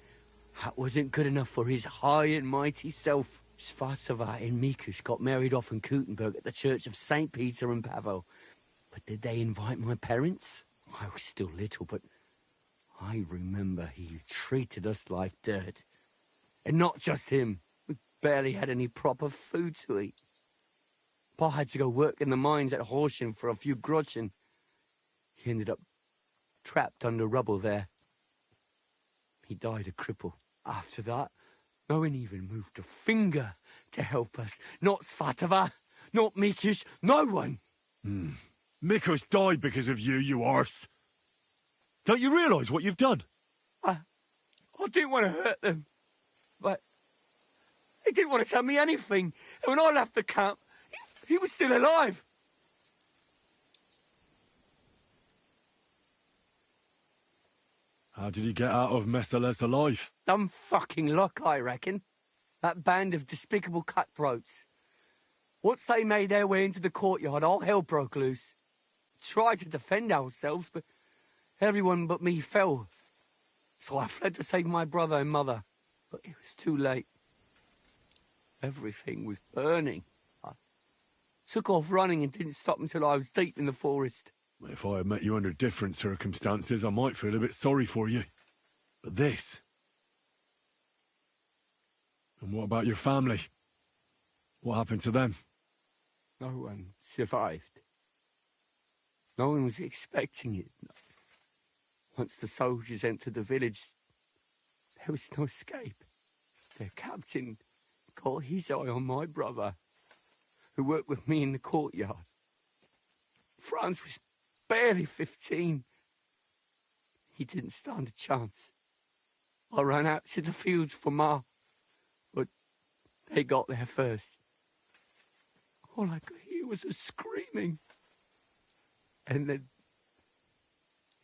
that wasn't good enough for his high and mighty self. Svatova and Mikush got married off in Kuttenberg at the Church of St. Peter and Pavel. But did they invite my parents? I was still little, but I remember he treated us like dirt. And not just him. We barely had any proper food to eat. Pa had to go work in the mines at Horsham for a few groschen. He ended up trapped under rubble there. He died a cripple. After that, no one even moved a finger to help us. Not Svatava, not Mikish, no one. Mikush died because of you, you arse. Don't you realise what you've done? I didn't want to hurt them, but they didn't want to tell me anything. And when I left the camp, he was still alive. How did he get out of Messales alive? Dumb fucking luck, I reckon. That band of despicable cutthroats. Once they made their way into the courtyard, all hell broke loose. Tried to defend ourselves, but everyone but me fell. So I fled to save my brother and mother. But it was too late. Everything was burning. I took off running and didn't stop until I was deep in the forest. If I had met you under different circumstances, I might feel a bit sorry for you. But this... And what about your family? What happened to them? No one survived. No one was expecting it. Once the soldiers entered the village, there was no escape. Their captain got his eye on my brother, who worked with me in the courtyard. Franz was barely 15. He didn't stand a chance. I ran out to the fields for Ma, but they got there first. All I could hear was a screaming. And then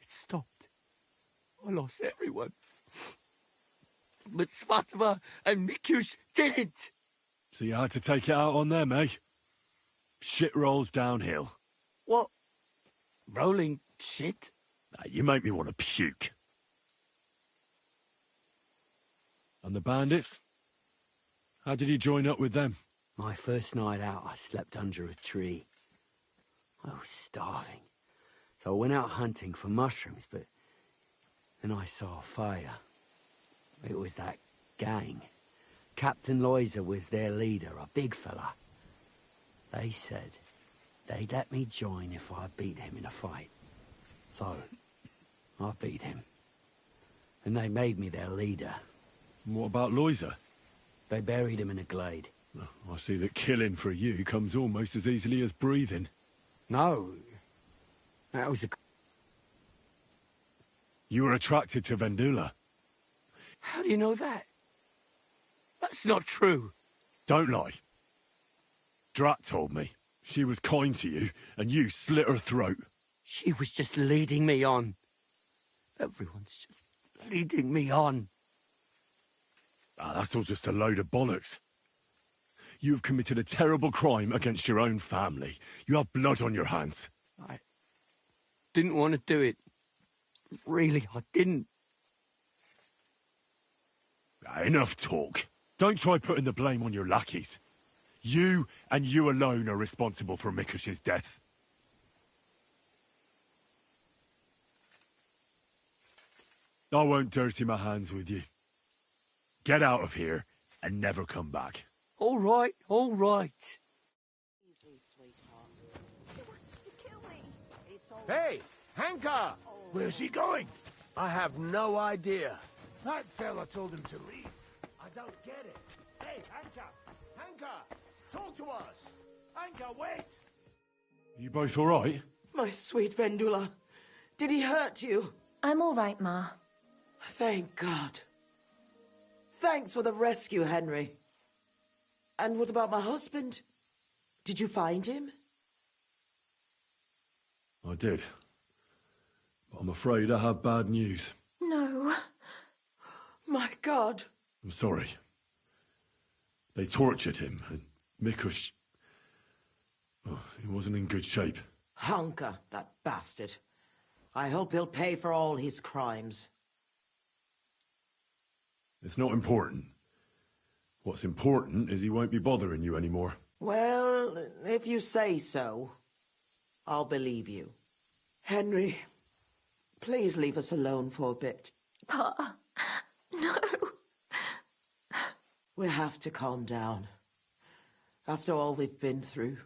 it stopped. I lost everyone. But Svatava and Mikush didn't. So you had to take it out on them, eh? Shit rolls downhill. What? Rolling shit? You make me want to puke. And the bandits? How did you join up with them? My first night out, I slept under a tree. I was starving. So I went out hunting for mushrooms, but then I saw a fire. It was that gang. Captain Loiser was their leader, a big fella. They said they'd let me join if I beat him in a fight. So, I beat him. And they made me their leader. And what about Loiser? They buried him in a glade. I see that killing for you comes almost as easily as breathing. No. That was a... You were attracted to Vendula. How do you know that? That's not true. Don't lie. Drat told me. She was kind to you, and you slit her throat. She was just leading me on. Everyone's just leading me on. That's all just a load of bollocks. You've committed a terrible crime against your own family. You have blood on your hands. I didn't want to do it. Really, I didn't. Enough talk. Don't try putting the blame on your lackeys. You and you alone are responsible for Mikush's death. I won't dirty my hands with you. Get out of here and never come back. All right, all right. Hey, Hanka! Where's he going? I have no idea. That fella told him to leave. I don't get it. Hey, Hanka! Hanka! Talk to us! Hanka, wait! You both all right? My sweet Vendula. Did he hurt you? I'm all right, Ma. Thank God. Thanks for the rescue, Henry. And what about my husband? Did you find him? I did. But I'm afraid I have bad news. No. My God. I'm sorry. They tortured him, and Mikush... Oh, he wasn't in good shape. Hanka, that bastard. I hope he'll pay for all his crimes. It's not important. What's important is he won't be bothering you anymore. Well, if you say so, I'll believe you. Henry, please leave us alone for a bit. Pa, no. We have to calm down. After all we've been through.